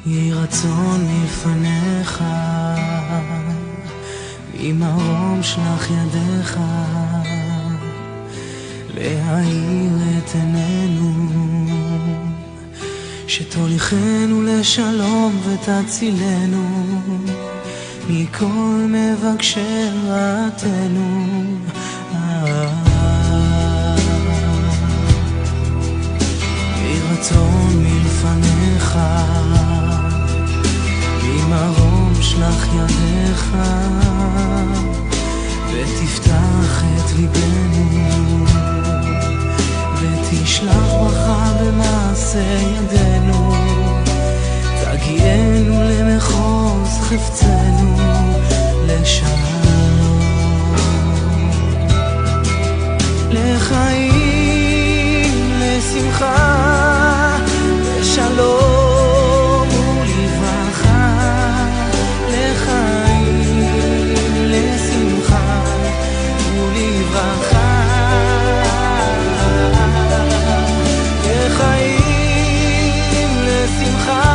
יהי רצון מלפניך, ממרום שלח ידיך, להאיר את עינינו, שתוליכנו לשלום ותצילנו מכל מבקשי רעתנו. יהי רצון מלפניך, ממרום שלח ידיך, ותפתח את ליבנו, ותשלח ברכה במעשה ידינו, תגיענו למחוז חפצנו לשלום, לחיים, לשמחה, לשלום ולברכה, לחיים, לשמחה ולברכה, לחיים, לשמחה,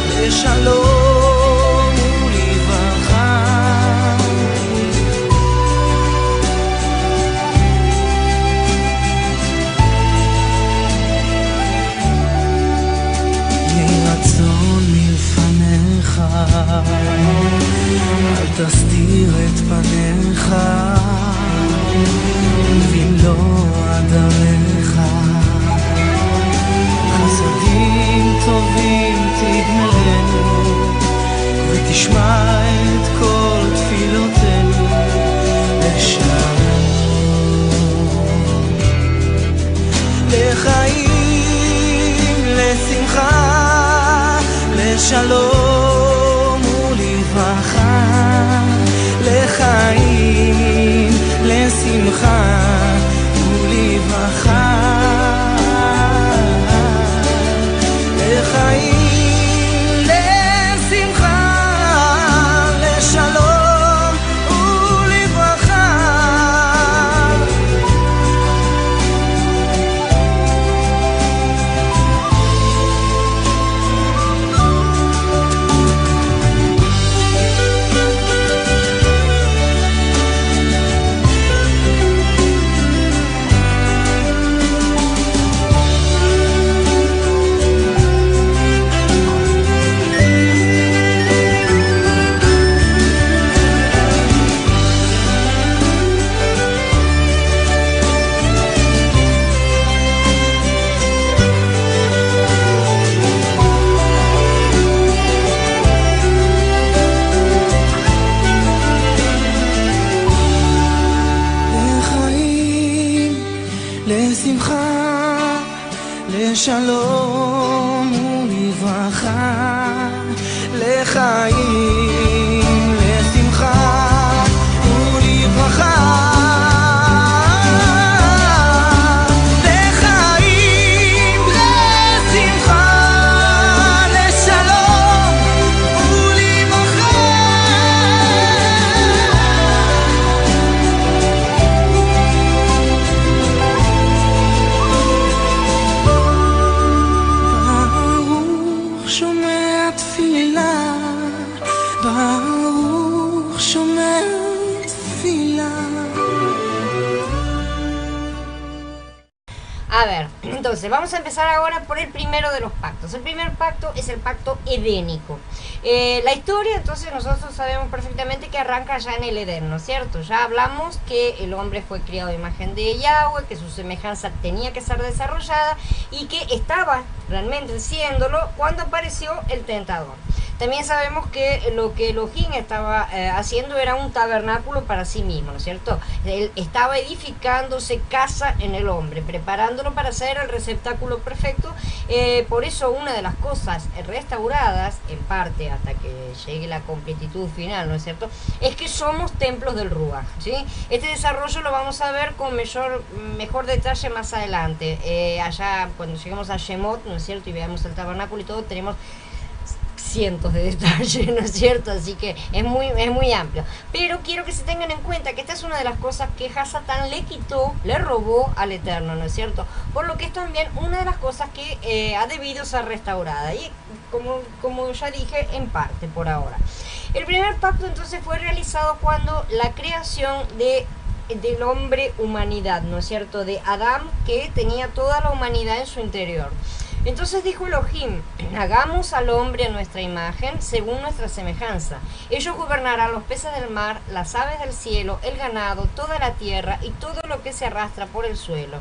לשלום ולברכה. יהי רצון מלפניך, אל תסתיר את פניך, ובמלוא עדריך חסדים טובים תגמלנו, ותשמע את כל תפילותינו לשלום, לחיים, לשמחה, לשלום ולברכה, לחיים, לשמחה ולברכה, לחיים, לשמחה, לשלום ולברכה. לשמחה, לשלום ולברכה, לחיים, לשמחה ולברכה, לחיים, לשמחה, לשלום ולברכה. שומע תפילה, ברוך שומע tefila. A ver, entonces vamos a empezar ahora por el primero de los pactos. El primer pacto es el pacto edénico. La historia, entonces, nosotros sabemos perfectamente que arranca ya en el Edén, ¿no es cierto? Ya hablamos que el hombre fue criado a imagen de Yahweh, que su semejanza tenía que ser desarrollada y que estaba realmente siéndolo cuando apareció el tentador. También sabemos que lo que Elohim estaba haciendo era un tabernáculo para sí mismo, ¿no es cierto? Él estaba edificándose casa en el hombre, preparándolo para ser el receptáculo perfecto. Por eso una de las cosas restauradas, en parte hasta que llegue la completitud final, ¿no es cierto?, es que somos templos del Ruach, ¿sí? Este desarrollo lo vamos a ver con mejor detalle más adelante. Allá cuando lleguemos a Shemot, ¿no es cierto?, y veamos el tabernáculo y todo, tenemos cientos de detalles, ¿no es cierto? Así que es muy amplio. Pero quiero que se tengan en cuenta que esta es una de las cosas que Hasatán le quitó, le robó al Eterno, ¿no es cierto? Por lo que es también una de las cosas que ha debido ser restaurada. Y como ya dije, en parte por ahora. El primer pacto entonces fue realizado cuando la creación del hombre humanidad, ¿no es cierto? De Adán, que tenía toda la humanidad en su interior. Entonces dijo Elohim: hagamos al hombre a nuestra imagen, según nuestra semejanza. Ellos gobernarán los peces del mar, las aves del cielo, el ganado, toda la tierra y todo lo que se arrastra por el suelo.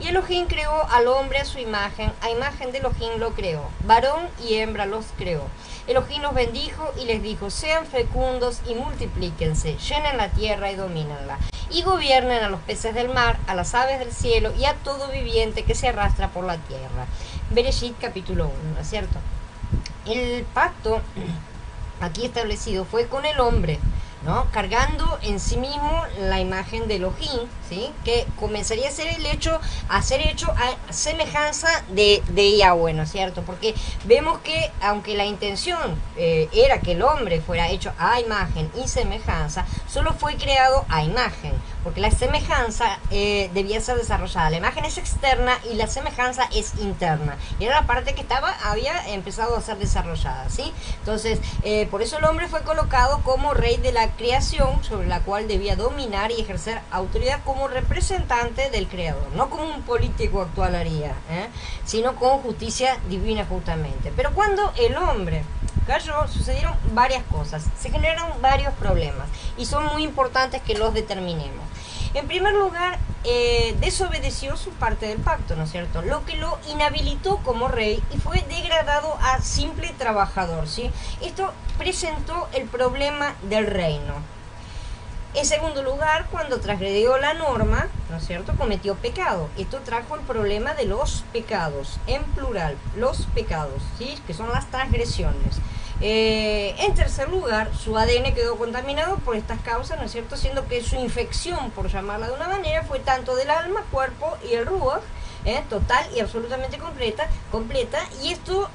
Y Elohim creó al hombre a su imagen, a imagen de Elohim lo creó, varón y hembra los creó. Elohim los bendijo y les dijo: sean fecundos y multiplíquense, llenen la tierra y domínenla, y gobiernen a los peces del mar, a las aves del cielo y a todo viviente que se arrastra por la tierra. Bereshit capítulo 1, ¿no es cierto? El pacto aquí establecido fue con el hombre, ¿no? Cargando en sí mismo la imagen de Elohim, ¿sí? Que comenzaría a ser a ser hecho a semejanza de Yahweh, ¿no es cierto? Porque vemos que aunque la intención era que el hombre fuera hecho a imagen y semejanza, solo fue creado a imagen, porque la semejanza debía ser desarrollada. La imagen es externa y la semejanza es interna, y era la parte que había empezado a ser desarrollada, ¿sí? Entonces, por eso el hombre fue colocado como rey de la creación, sobre la cual debía dominar y ejercer autoridad como representante del creador, no como un político actual haría, sino con justicia divina justamente. Pero cuando el hombre cayó, sucedieron varias cosas, se generaron varios problemas, y son muy importantes que los determinemos. En primer lugar, desobedeció su parte del pacto, ¿no es cierto? Lo que lo inhabilitó como rey y fue degradado a simple trabajador, ¿sí? Esto presentó el problema del reino. En segundo lugar, cuando transgredió la norma, ¿no es cierto?, cometió pecado. Esto trajo el problema de los pecados, en plural, los pecados, ¿sí?, que son las transgresiones. En tercer lugar, su ADN quedó contaminado por estas causas, ¿no es cierto?, siendo que su infección, por llamarla de una manera, fue tanto del alma, cuerpo y el ruach, total y absolutamente completa, y esto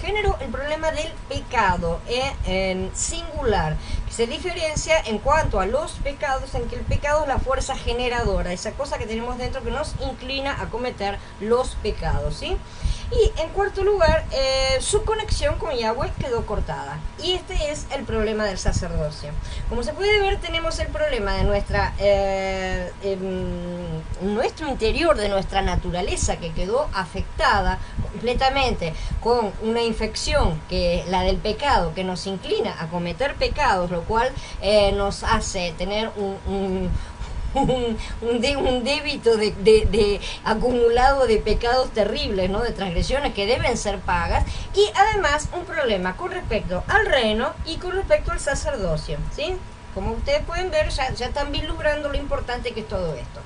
generó el problema del pecado en singular, que se diferencia en cuanto a los pecados, en que el pecado es la fuerza generadora, esa cosa que tenemos dentro que nos inclina a cometer los pecados, ¿sí? Y en cuarto lugar, su conexión con Yahweh quedó cortada. Y este es el problema del sacerdocio. Como se puede ver, tenemos el problema de nuestro interior, de nuestra naturaleza, que quedó afectada completamente con una infección, que la del pecado, que nos inclina a cometer pecados, lo cual nos hace tener un débito de acumulado de pecados terribles, ¿no?, de transgresiones que deben ser pagas, y además un problema con respecto al reino y con respecto al sacerdocio, ¿sí? Como ustedes pueden ver, ya están vislumbrando lo importante que es todo esto.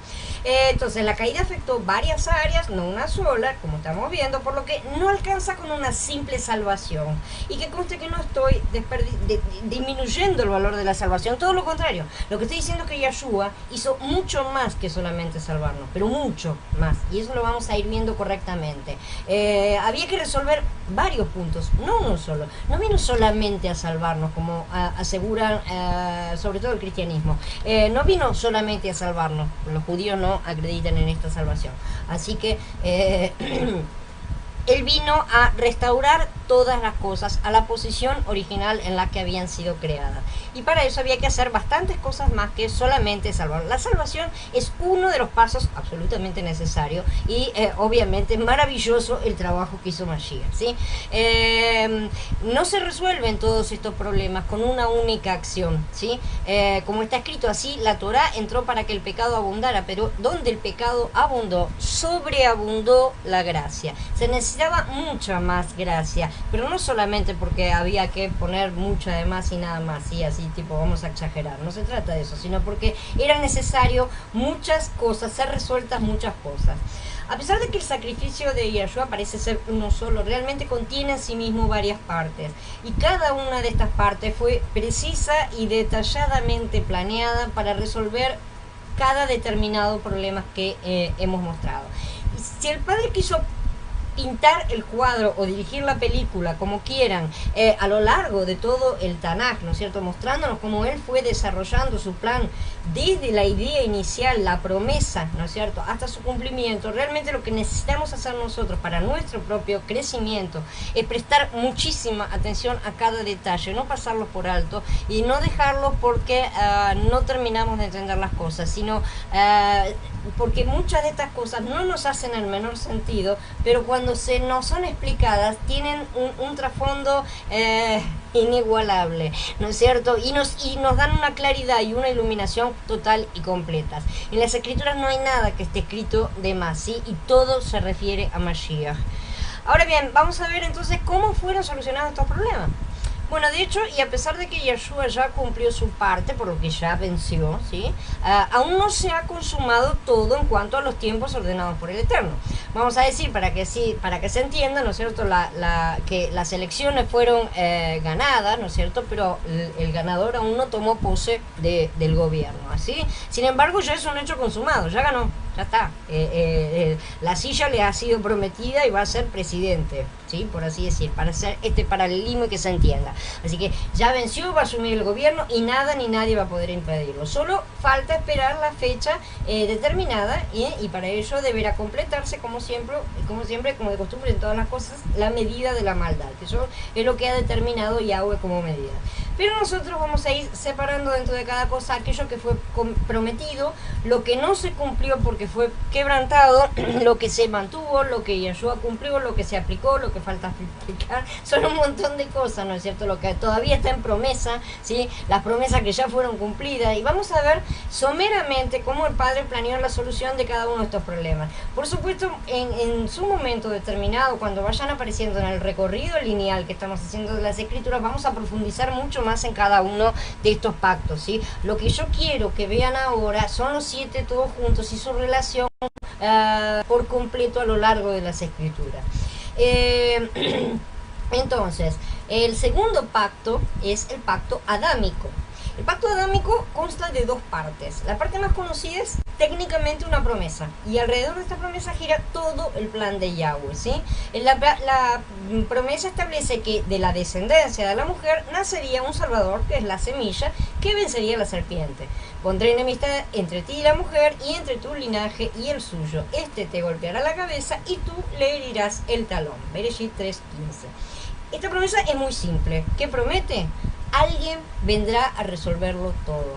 Entonces la caída afectó varias áreas, no una sola, como estamos viendo, por lo que no alcanza con una simple salvación. Y que conste que no estoy disminuyendo el valor de la salvación, todo lo contrario. Lo que estoy diciendo es que Yahshua hizo mucho más que solamente salvarnos, pero mucho más, y eso lo vamos a ir viendo correctamente. Había que resolver varios puntos, no uno solo. No vino solamente a salvarnos, como aseguran sobre todo el cristianismo. No vino solamente a salvarnos, los judíos no acreditan en esta salvación. Así que Él vino a restaurar todas las cosas a la posición original en la que habían sido creadas. Y para eso había que hacer bastantes cosas más que solamente salvar. La salvación es uno de los pasos absolutamente necesario y obviamente maravilloso el trabajo que hizo Mashiach, ¿sí? No se resuelven todos estos problemas con una única acción, ¿sí? Como está escrito así, la Torá entró para que el pecado abundara, pero donde el pecado abundó, sobreabundó la gracia. Se necesitaba mucha más gracia, pero no solamente porque había que poner mucha de más y nada más, ¿sí? Así tipo vamos a exagerar, no se trata de eso, sino porque era necesario muchas cosas, ser resueltas muchas cosas. A pesar de que el sacrificio de Yahshua parece ser uno solo, realmente contiene en sí mismo varias partes, y cada una de estas partes fue precisa y detalladamente planeada para resolver cada determinado problema que hemos mostrado. Y si el Padre quiso pintar el cuadro o dirigir la película como quieran a lo largo de todo el Tanaj, ¿no es cierto? Mostrándonos cómo él fue desarrollando su plan desde la idea inicial, la promesa, ¿no es cierto?, hasta su cumplimiento. Realmente lo que necesitamos hacer nosotros para nuestro propio crecimiento es prestar muchísima atención a cada detalle, no pasarlos por alto y no dejarlos porque no terminamos de entender las cosas, sino porque muchas de estas cosas no nos hacen el menor sentido, pero cuando se nos son explicadas tienen un trasfondo inigualable, ¿no es cierto? Y nos dan una claridad y una iluminación total y completas. En las escrituras no hay nada que esté escrito de más, ¿sí? Y todo se refiere a Mashiach. Ahora bien, vamos a ver entonces cómo fueron solucionados estos problemas. Bueno, de hecho, y a pesar de que Yeshua ya cumplió su parte, por lo que ya venció, ¿sí? Aún no se ha consumado todo en cuanto a los tiempos ordenados por el Eterno. Vamos a decir, para que se entienda, ¿no es cierto?, que las elecciones fueron ganadas, ¿no es cierto?, pero el ganador aún no tomó pose del gobierno, ¿así? Sin embargo, ya es un hecho consumado, ya ganó, ya está. La silla le ha sido prometida y va a ser presidente, ¿sí?, por así decir, para hacer este paralelismo y que se entienda. Así que ya venció, va a asumir el gobierno y nada ni nadie va a poder impedirlo. Solo falta esperar la fecha determinada y para ello deberá completarse, como siempre, como de costumbre en todas las cosas, la medida de la maldad, que eso es lo que ha determinado Yahweh como medida. Pero nosotros vamos a ir separando dentro de cada cosa aquello que fue prometido, lo que no se cumplió porque fue quebrantado, lo que se mantuvo, lo que Yeshua cumplió, lo que se aplicó, lo que falta aplicar. Son un montón de cosas, ¿no es cierto? Lo que todavía está en promesa, ¿sí? Las promesas que ya fueron cumplidas. Y vamos a ver someramente cómo el Padre planeó la solución de cada uno de estos problemas. Por supuesto, en su momento determinado, cuando vayan apareciendo en el recorrido lineal que estamos haciendo de las Escrituras, vamos a profundizar mucho más en cada uno de estos pactos, ¿sí? Lo que yo quiero que vean ahora son los 7 todos juntos y su relación por completo a lo largo de las Escrituras. Entonces, el segundo pacto es el pacto adámico. El pacto adámico consta de 2 partes. La parte más conocida es técnicamente una promesa, y alrededor de esta promesa gira todo el plan de Yahweh, ¿sí? La promesa establece que de la descendencia de la mujer nacería un salvador, que es la semilla, que vencería a la serpiente. Pondré enemistad entre ti y la mujer, y entre tu linaje y el suyo. Este te golpeará la cabeza y tú le herirás el talón. Bereshit 3:15. Esta promesa es muy simple. ¿Qué promete? Alguien vendrá a resolverlo todo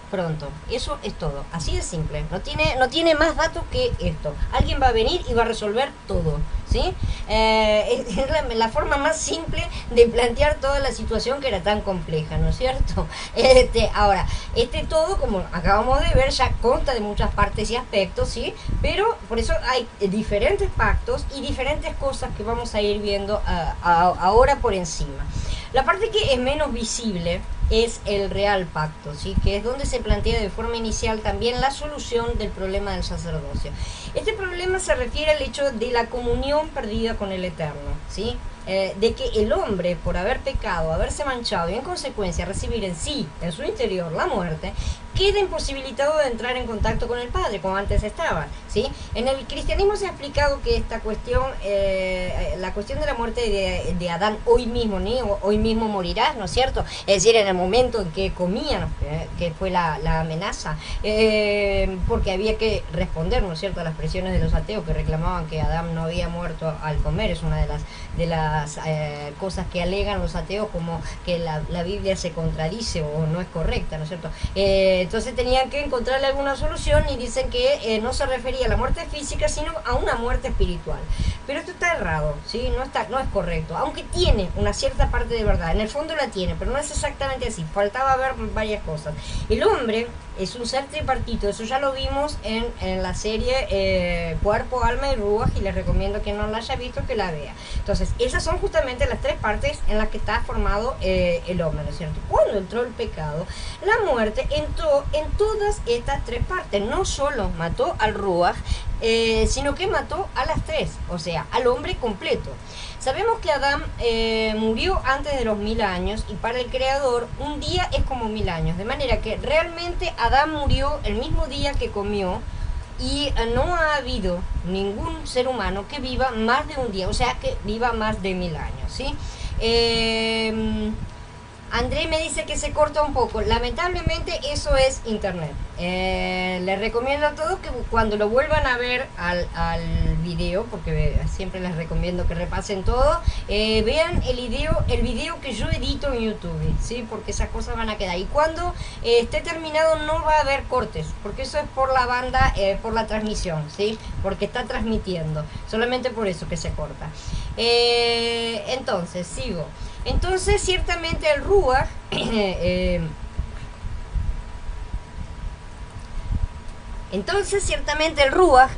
pronto. Eso es todo. Así de simple. No tiene más datos que esto. Alguien va a venir y va a resolver todo, ¿sí? Es la forma más simple de plantear toda la situación que era tan compleja, ¿no es cierto? Ahora, todo, como acabamos de ver, ya consta de muchas partes y aspectos, ¿sí? Pero por eso hay diferentes pactos y diferentes cosas que vamos a ir viendo ahora por encima. La parte que es menos visible es el real pacto, ¿sí? Que es donde se plantea de forma inicial también la solución del problema del sacerdocio. Este problema se refiere al hecho de la comunión perdida con el Eterno, ¿sí? De que el hombre, por haber pecado, haberse manchado y en consecuencia recibir en sí, en su interior, la muerte, queda imposibilitado de entrar en contacto con el Padre, como antes estaba, ¿sí? En el cristianismo se ha explicado que esta cuestión, la cuestión de la muerte de Adán hoy mismo, ¿no? Hoy mismo morirás, ¿no es cierto? Es decir, en el momento en que comían, que fue la amenaza, porque había que responder, ¿no es cierto?, a las presiones de los ateos que reclamaban que Adán no había muerto al comer. Es una de las cosas que alegan los ateos, como que la Biblia se contradice o no es correcta, ¿no es cierto? Entonces tenían que encontrarle alguna solución y dicen que no se refería a la muerte física, sino a una muerte espiritual. Pero esto está errado, ¿sí? No es correcto, aunque tiene una cierta parte de verdad. En el fondo la tiene, pero no es exactamente así. Faltaba ver varias cosas. El hombre es un ser tripartito, eso ya lo vimos en la serie Cuerpo, Alma y Ruach, y les recomiendo que no la haya visto que la vea. Entonces, esas son justamente las 3 partes en las que está formado el hombre, ¿no es cierto? Cuando entró el pecado, la muerte entró en todas estas 3 partes. No solo mató al Ruach, sino que mató a las 3, o sea, al hombre completo. Sabemos que Adán murió antes de los 1000 años, y para el Creador un día es como 1000 años, de manera que realmente Adán murió el mismo día que comió y no ha habido ningún ser humano que viva más de un día, o sea, que viva más de 1000 años, ¿sí? André me dice que se corta un poco. Lamentablemente eso es internet. Les recomiendo a todos que cuando lo vuelvan a ver al video, porque siempre les recomiendo que repasen todo, vean el video que yo edito en YouTube, ¿sí? Porque esas cosas van a quedar. Y cuando esté terminado no va a haber cortes, porque eso es por la banda, por la transmisión, ¿sí? Porque está transmitiendo. Solamente por eso que se corta. Entonces, sigo. Entonces, ciertamente el Ruach,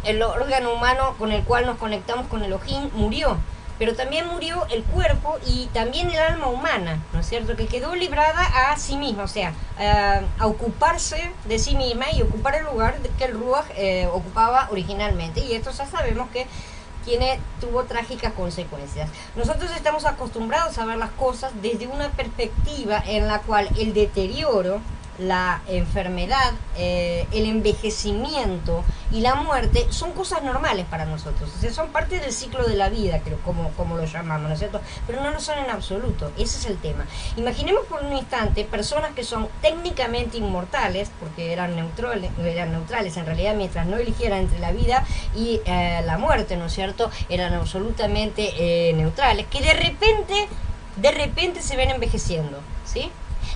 el órgano humano con el cual nos conectamos con Elohim, murió. Pero también murió el cuerpo y también el alma humana, ¿no es cierto? Que quedó librada a sí misma, o sea, a ocuparse de sí misma y ocupar el lugar que el Ruach ocupaba originalmente. Y esto ya sabemos que tuvo trágicas consecuencias. Nosotros estamos acostumbrados a ver las cosas desde una perspectiva en la cual el deterioro, la enfermedad, el envejecimiento y la muerte son cosas normales para nosotros, o sea, son parte del ciclo de la vida, creo, como lo llamamos, ¿no es cierto? Pero no lo son en absoluto, ese es el tema. Imaginemos por un instante personas que son técnicamente inmortales, porque eran neutrales en realidad, mientras no eligieran entre la vida y la muerte, ¿no es cierto? Eran absolutamente neutrales, que de repente se ven envejeciendo, ¿sí?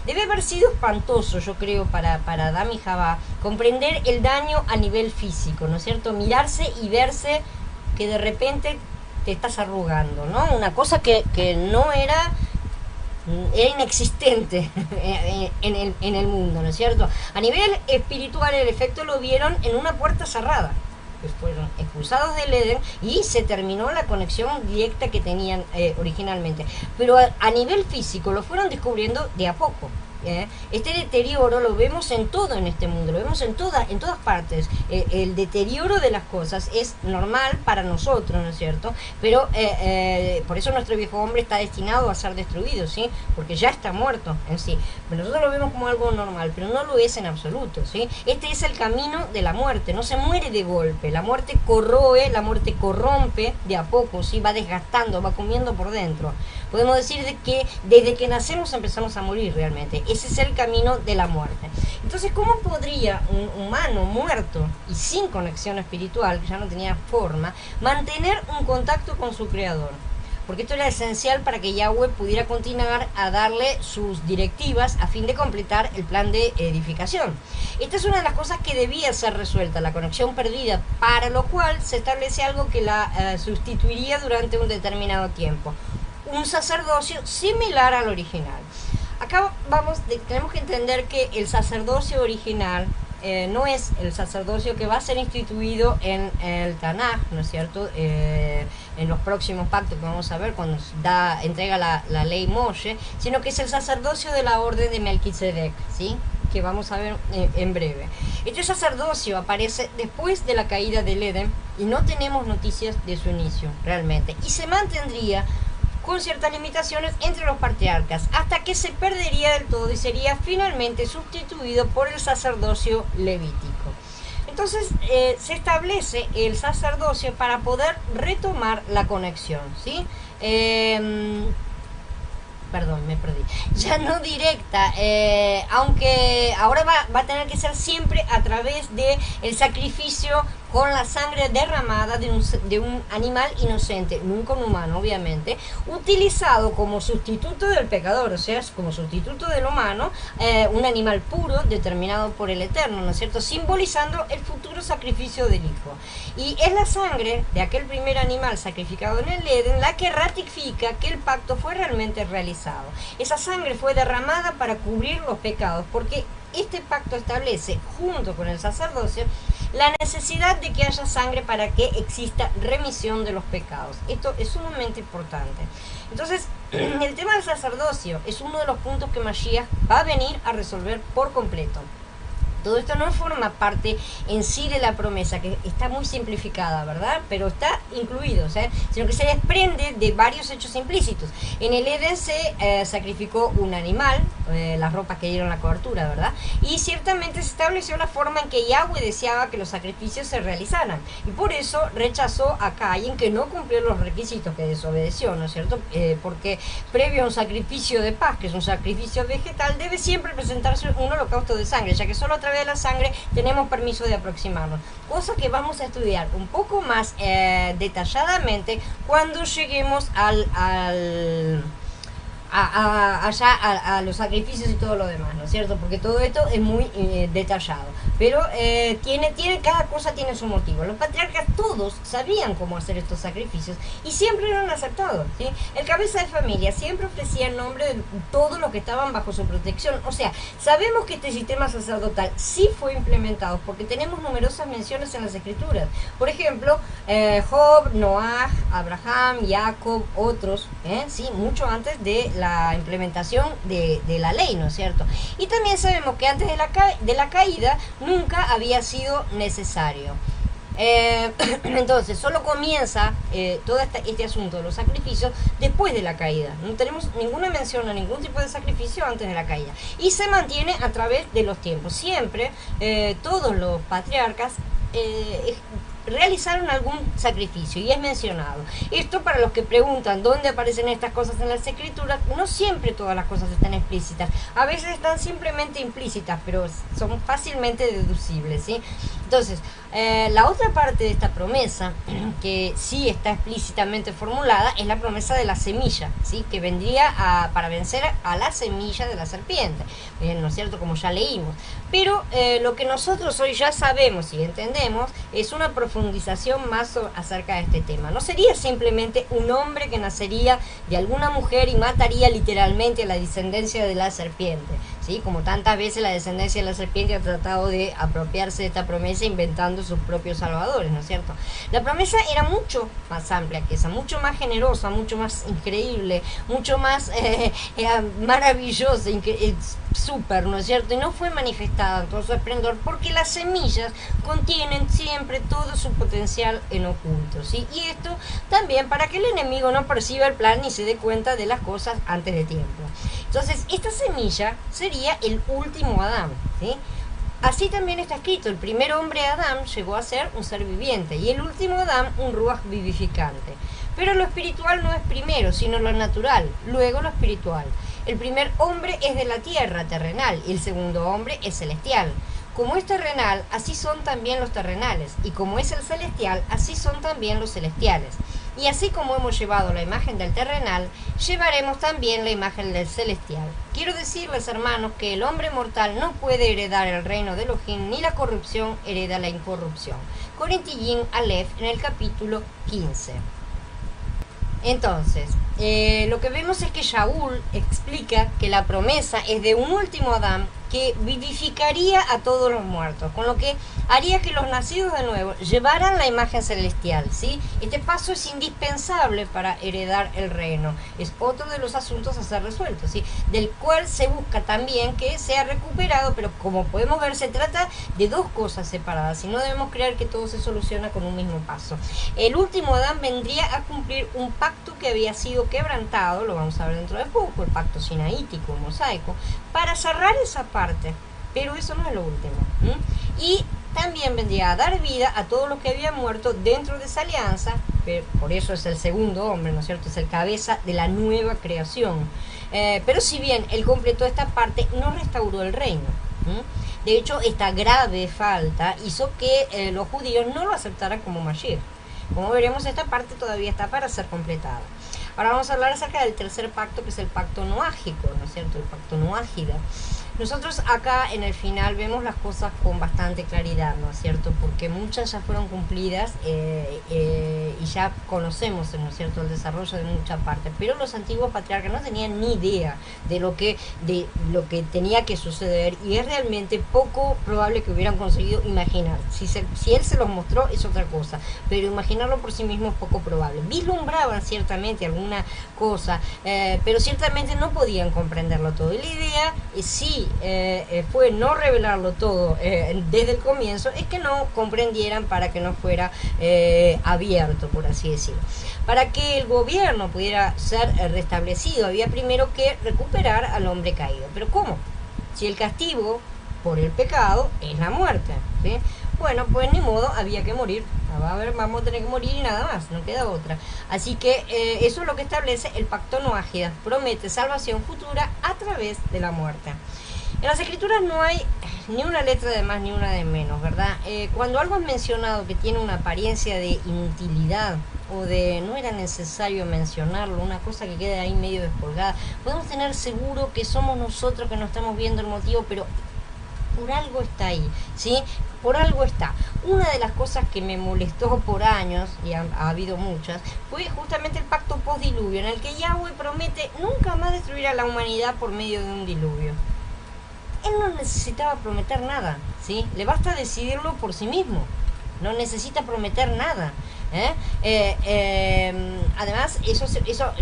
Debe haber sido espantoso, yo creo, para Adán y Jabá, comprender el daño a nivel físico, ¿no es cierto? Mirarse y verse que de repente te estás arrugando, ¿no? Una cosa que no era inexistente en el mundo, ¿no es cierto? A nivel espiritual el efecto lo vieron en una puerta cerrada. Pues fueron expulsados del Edén y se terminó la conexión directa que tenían originalmente. Pero a nivel físico lo fueron descubriendo de a poco. Este deterioro lo vemos en todo en este mundo, lo vemos en todas partes. El deterioro de las cosas es normal para nosotros, ¿no es cierto? Pero por eso nuestro viejo hombre está destinado a ser destruido, ¿sí? Porque ya está muerto en sí. Pero nosotros lo vemos como algo normal, pero no lo es en absoluto, ¿sí? Este es el camino de la muerte, no se muere de golpe. La muerte corroe, la muerte corrompe de a poco, ¿sí? Va desgastando, va comiendo por dentro. Podemos decir que desde que nacemos empezamos a morir realmente. Ese es el camino de la muerte. Entonces, ¿cómo podría un humano muerto y sin conexión espiritual, que ya no tenía forma, mantener un contacto con su creador? Porque esto era esencial para que Yahweh pudiera continuar a darle sus directivas a fin de completar el plan de edificación. Esta es una de las cosas que debía ser resuelta, la conexión perdida, para lo cual se establece algo que la sustituiría durante un determinado tiempo. Un sacerdocio similar al original. Acá tenemos que entender que el sacerdocio original no es el sacerdocio que va a ser instituido en el Tanaj, ¿no es cierto? En los próximos pactos que vamos a ver cuando entrega la ley Moshe, sino que es el sacerdocio de la orden de Melquisedec, ¿sí? Que vamos a ver en breve. Este sacerdocio aparece después de la caída del Edén y no tenemos noticias de su inicio realmente, y se mantendría con ciertas limitaciones entre los patriarcas, hasta que se perdería del todo y sería finalmente sustituido por el sacerdocio levítico. Entonces se establece el sacerdocio para poder retomar la conexión, ¿sí? Perdón, me perdí. Ya no directa, aunque ahora va a tener que ser siempre a través de el sacrificio con la sangre derramada de un animal inocente, nunca un humano, obviamente, utilizado como sustituto del pecador, o sea, como sustituto del humano, un animal puro determinado por el Eterno, ¿no es cierto?, simbolizando el futuro sacrificio del Hijo. Y es la sangre de aquel primer animal sacrificado en el Edén la que ratifica que el pacto fue realmente realizado. Esa sangre fue derramada para cubrir los pecados, porque este pacto establece, junto con el sacerdocio, la necesidad de que haya sangre para que exista remisión de los pecados. Esto es sumamente importante. Entonces, el tema del sacerdocio es uno de los puntos que Mashiach va a venir a resolver por completo. Todo esto no forma parte en sí de la promesa, que está muy simplificada, ¿verdad? Pero está incluido, ¿sí? Sino que se desprende de varios hechos implícitos. En el Edén se sacrificó un animal, las ropas que dieron la cobertura, ¿verdad? Y ciertamente se estableció la forma en que Yahweh deseaba que los sacrificios se realizaran, y por eso rechazó a Caín, que no cumplió los requisitos, que desobedeció, ¿no es cierto? Porque previo a un sacrificio de paz, que es un sacrificio vegetal, debe siempre presentarse un holocausto de sangre, ya que solo a través de la sangre tenemos permiso de aproximarnos, cosa que vamos a estudiar un poco más detalladamente cuando lleguemos a los sacrificios y todo lo demás, ¿no es cierto? Porque todo esto es muy detallado, pero cada cosa tiene su motivo. Los patriarcas todos sabían cómo hacer estos sacrificios y siempre eran aceptados, ¿sí? El cabeza de familia siempre ofrecía el nombre de todos los que estaban bajo su protección. O sea, sabemos que este sistema sacerdotal sí fue implementado porque tenemos numerosas menciones en las escrituras. Por ejemplo, Job, Noah, Abraham, Jacob, otros, sí, mucho antes de la implementación de la ley, ¿no es cierto? Y también sabemos que antes de la caída nunca había sido necesario. Entonces solo comienza todo este asunto de los sacrificios después de la caída. No tenemos ninguna mención a ningún tipo de sacrificio antes de la caída, y se mantiene a través de los tiempos. Siempre todos los patriarcas realizaron algún sacrificio y es mencionado. Esto, para los que preguntan dónde aparecen estas cosas en las escrituras, no siempre todas las cosas están explícitas, a veces están simplemente implícitas, pero son fácilmente deducibles, ¿sí? Entonces, la otra parte de esta promesa, que sí está explícitamente formulada, es la promesa de la semilla, ¿sí? Que vendría para vencer a la semilla de la serpiente, ¿no es cierto? Como ya leímos. Pero lo que nosotros hoy ya sabemos y entendemos es una profundización más acerca de este tema. No sería simplemente un hombre que nacería de alguna mujer y mataría literalmente a la descendencia de la serpiente, ¿sí? Como tantas veces la descendencia de la serpiente ha tratado de apropiarse de esta promesa inventando sus propios salvadores, ¿no es cierto? La promesa era mucho más amplia que esa, mucho más generosa, mucho más increíble, mucho más maravillosa, súper, ¿no es cierto? Y no fue manifestada en todo su esplendor porque las semillas contienen siempre todo su potencial en oculto, ¿sí? Y esto también para que el enemigo no perciba el plan ni se dé cuenta de las cosas antes de tiempo. Entonces, esta semilla sería el último Adán, ¿sí? Así también está escrito: el primer hombre Adán llegó a ser un ser viviente y el último Adán un ruaj vivificante. Pero lo espiritual no es primero, sino lo natural, luego lo espiritual. El primer hombre es de la tierra, terrenal, y el segundo hombre es celestial. Como es terrenal, así son también los terrenales, y como es el celestial, así son también los celestiales. Y así como hemos llevado la imagen del terrenal, llevaremos también la imagen del celestial. Quiero decirles, hermanos, que el hombre mortal no puede heredar el reino de Elohim, ni la corrupción hereda la incorrupción. Corintillín Aleph, en el capítulo 15. Entonces, lo que vemos es que Shaul explica que la promesa es de un último Adán que vivificaría a todos los muertos, con lo que haría que los nacidos de nuevo llevaran la imagen celestial, ¿sí? Este paso es indispensable para heredar el reino. Es otro de los asuntos a ser resueltos, ¿sí? Del cual se busca también que sea recuperado, pero como podemos ver, se trata de dos cosas separadas y no debemos creer que todo se soluciona con un mismo paso. El último Adán vendría a cumplir un pacto que había sido quebrantado, lo vamos a ver dentro de poco, el pacto sinaítico, mosaico, para cerrar esa parte, pero eso no es lo último, ¿sí? Y también vendría a dar vida a todos los que habían muerto dentro de esa alianza, pero por eso es el segundo hombre, ¿no es cierto? Es el cabeza de la nueva creación. Pero si bien él completó esta parte, no restauró el reino, ¿sí? De hecho, esta grave falta hizo que los judíos no lo aceptaran como Mashiach. Como veremos, esta parte todavía está para ser completada. Ahora vamos a hablar acerca del tercer pacto, que es el pacto noágico, ¿no es cierto? El pacto noágida. Nosotros acá en el final vemos las cosas con bastante claridad, ¿no es cierto? Porque muchas ya fueron cumplidas y ya conocemos, ¿no es cierto?, el desarrollo de mucha parte. Pero los antiguos patriarcas no tenían ni idea de lo que tenía que suceder, y es realmente poco probable que hubieran conseguido imaginar. Si él se los mostró es otra cosa, pero imaginarlo por sí mismo es poco probable. Vislumbraban ciertamente alguna cosa, pero ciertamente no podían comprenderlo todo. Y la idea es sí sí fue no revelarlo todo desde el comienzo, es que no comprendieran para que no fuera abierto, por así decirlo. Para que el gobierno pudiera ser restablecido, había primero que recuperar al hombre caído. ¿Pero cómo? Si el castigo por el pecado es la muerte, ¿sí? Bueno, pues ni modo, había que morir. Vamos a tener que morir y nada más, no queda otra. Así que eso es lo que establece el pacto noágida. Promete salvación futura a través de la muerte. En las escrituras no hay ni una letra de más ni una de menos, ¿verdad? Cuando algo es mencionado que tiene una apariencia de inutilidad o de no era necesario mencionarlo, una cosa que queda ahí medio descolgada, podemos tener seguro que somos nosotros que no estamos viendo el motivo, pero por algo está ahí, ¿sí? Por algo está. Una de las cosas que me molestó por años, y ha habido muchas, fue justamente el pacto post-diluvio, en el que Yahweh promete nunca más destruir a la humanidad por medio de un diluvio. Él no necesitaba prometer nada, ¿sí? Le basta decidirlo por sí mismo. No necesita prometer nada. Además, eso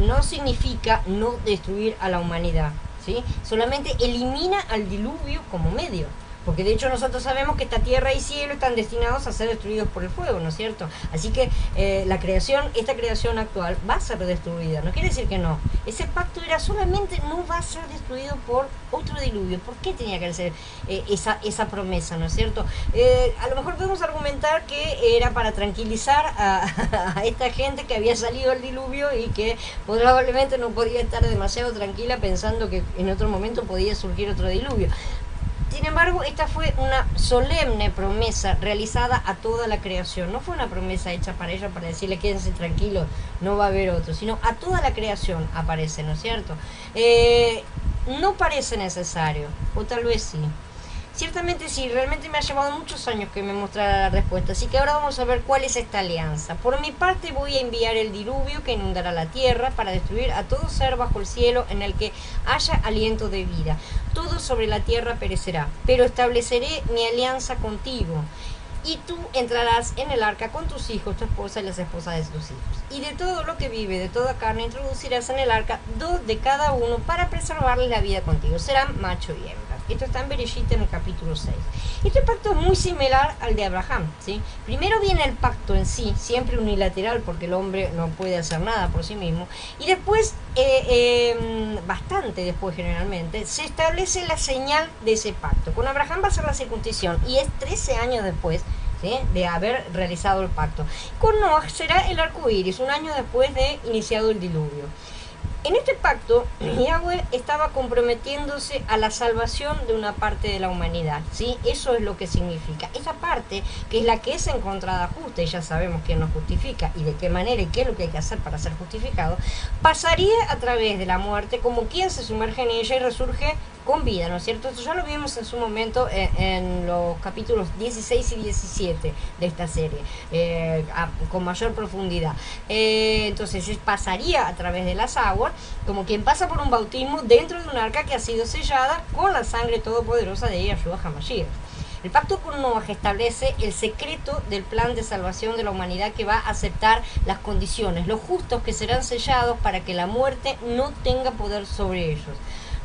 no significa no destruir a la humanidad, ¿sí? Solamente elimina al diluvio como medio. Porque de hecho nosotros sabemos que esta tierra y cielo están destinados a ser destruidos por el fuego, ¿no es cierto? Así que esta creación actual va a ser destruida, no quiere decir que no. Ese pacto era solamente no va a ser destruido por otro diluvio. ¿Por qué tenía que ser esa promesa, no es cierto? A lo mejor podemos argumentar que era para tranquilizar a esta gente que había salido el diluvio y que probablemente no podía estar demasiado tranquila pensando que en otro momento podía surgir otro diluvio. Sin embargo, esta fue una solemne promesa realizada a toda la creación. No fue una promesa hecha para ella, para decirle quédense tranquilos, no va a haber otro, sino a toda la creación aparece, ¿no es cierto? No parece necesario, o tal vez sí. Ciertamente sí, realmente me ha llevado muchos años que me mostrara la respuesta, así que ahora vamos a ver cuál es esta alianza. Por mi parte voy a enviar el diluvio que inundará la tierra para destruir a todo ser bajo el cielo en el que haya aliento de vida. Todo sobre la tierra perecerá, pero estableceré mi alianza contigo. Y tú entrarás en el arca con tus hijos, tu esposa y las esposas de tus hijos. Y de todo lo que vive, de toda carne, introducirás en el arca 2 de cada uno para preservarles la vida contigo. Serán macho y hembra. Esto está en Bereshit en el capítulo 6. Este pacto es muy similar al de Abraham, ¿sí? Primero viene el pacto en sí, siempre unilateral porque el hombre no puede hacer nada por sí mismo. Y después, bastante después generalmente, se establece la señal de ese pacto. Con Abraham va a ser la circuncisión y es 13 años después, ¿sí?, de haber realizado el pacto. Con Noah será el arco iris, un año después de iniciado el diluvio. En este pacto, Yahweh estaba comprometiéndose a la salvación de una parte de la humanidad, ¿sí? Eso es lo que significa. Esa parte, que es la que es encontrada justa, y ya sabemos quién nos justifica y de qué manera y qué es lo que hay que hacer para ser justificado, pasaría a través de la muerte como quien se sumerge en ella y resurge con vida, ¿no es cierto? Esto ya lo vimos en su momento en los capítulos 16 y 17 de esta serie, con mayor profundidad. Entonces pasaría a través de las aguas, como quien pasa por un bautismo dentro de un arca que ha sido sellada con la sangre todopoderosa de Yahshua HaMashiach. El pacto con Noah establece el secreto del plan de salvación de la humanidad que va a aceptar las condiciones, los justos que serán sellados para que la muerte no tenga poder sobre ellos.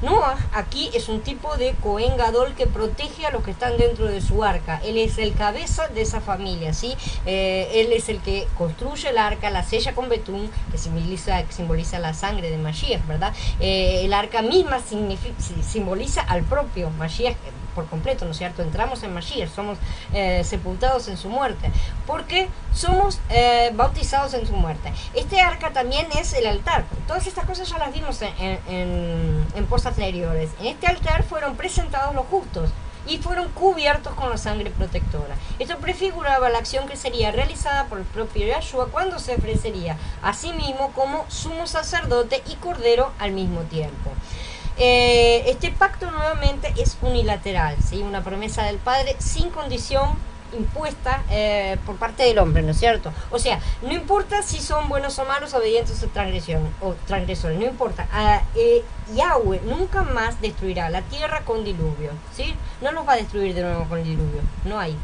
Noah aquí es un tipo de Cohen Gadol que protege a los que están dentro de su arca. Él es el cabeza de esa familia, ¿sí? Él es el que construye el arca, la sella con betún, que simboliza la sangre de Mashiach, ¿verdad? El arca misma simboliza al propio Mashiach por completo, ¿no es cierto? Entramos en Mashiach, somos sepultados en su muerte, porque somos bautizados en su muerte. Este arca también es el altar. Todas estas cosas ya las vimos en post anteriores. En este altar fueron presentados los justos y fueron cubiertos con la sangre protectora. Esto prefiguraba la acción que sería realizada por el propio Yahshua cuando se ofrecería a sí mismo como sumo sacerdote y cordero al mismo tiempo. Este pacto nuevamente es unilateral, ¿sí? Una promesa del Padre sin condición impuesta por parte del hombre, ¿no es cierto? O sea, no importa si son buenos o malos, obedientes o transgresores, no importa. Yahweh nunca más destruirá la tierra con diluvio, ¿sí? No nos va a destruir de nuevo con diluvio, no hay.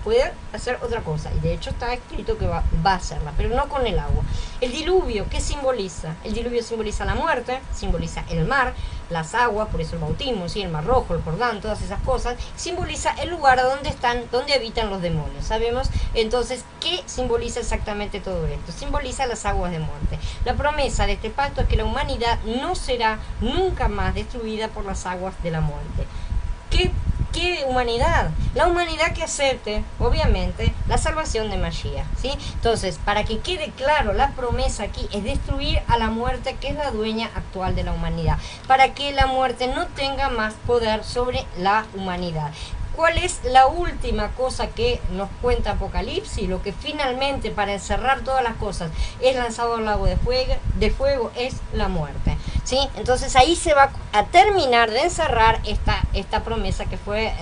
puede hacer otra cosa, y de hecho está escrito que va a hacerla, pero no con el agua. El diluvio, ¿qué simboliza? El diluvio simboliza la muerte, simboliza el mar, las aguas, por eso el bautismo, ¿sí? El mar rojo, el Jordán, todas esas cosas, simboliza el lugar donde habitan los demonios. Sabemos entonces qué simboliza exactamente todo esto. Simboliza las aguas de muerte. La promesa de este pacto es que la humanidad no será nunca más destruida por las aguas de la muerte. ¿Qué humanidad? La humanidad que acepte, obviamente, la salvación de Mashiach, ¿sí? Entonces, para que quede claro, la promesa aquí es destruir a la muerte, que es la dueña actual de la humanidad, para que la muerte no tenga más poder sobre la humanidad. ¿Cuál es la última cosa que nos cuenta Apocalipsis? Lo que finalmente, para encerrar todas las cosas, es lanzado al lago de fuego es la muerte, ¿sí? Entonces ahí se va a terminar de encerrar esta promesa que fue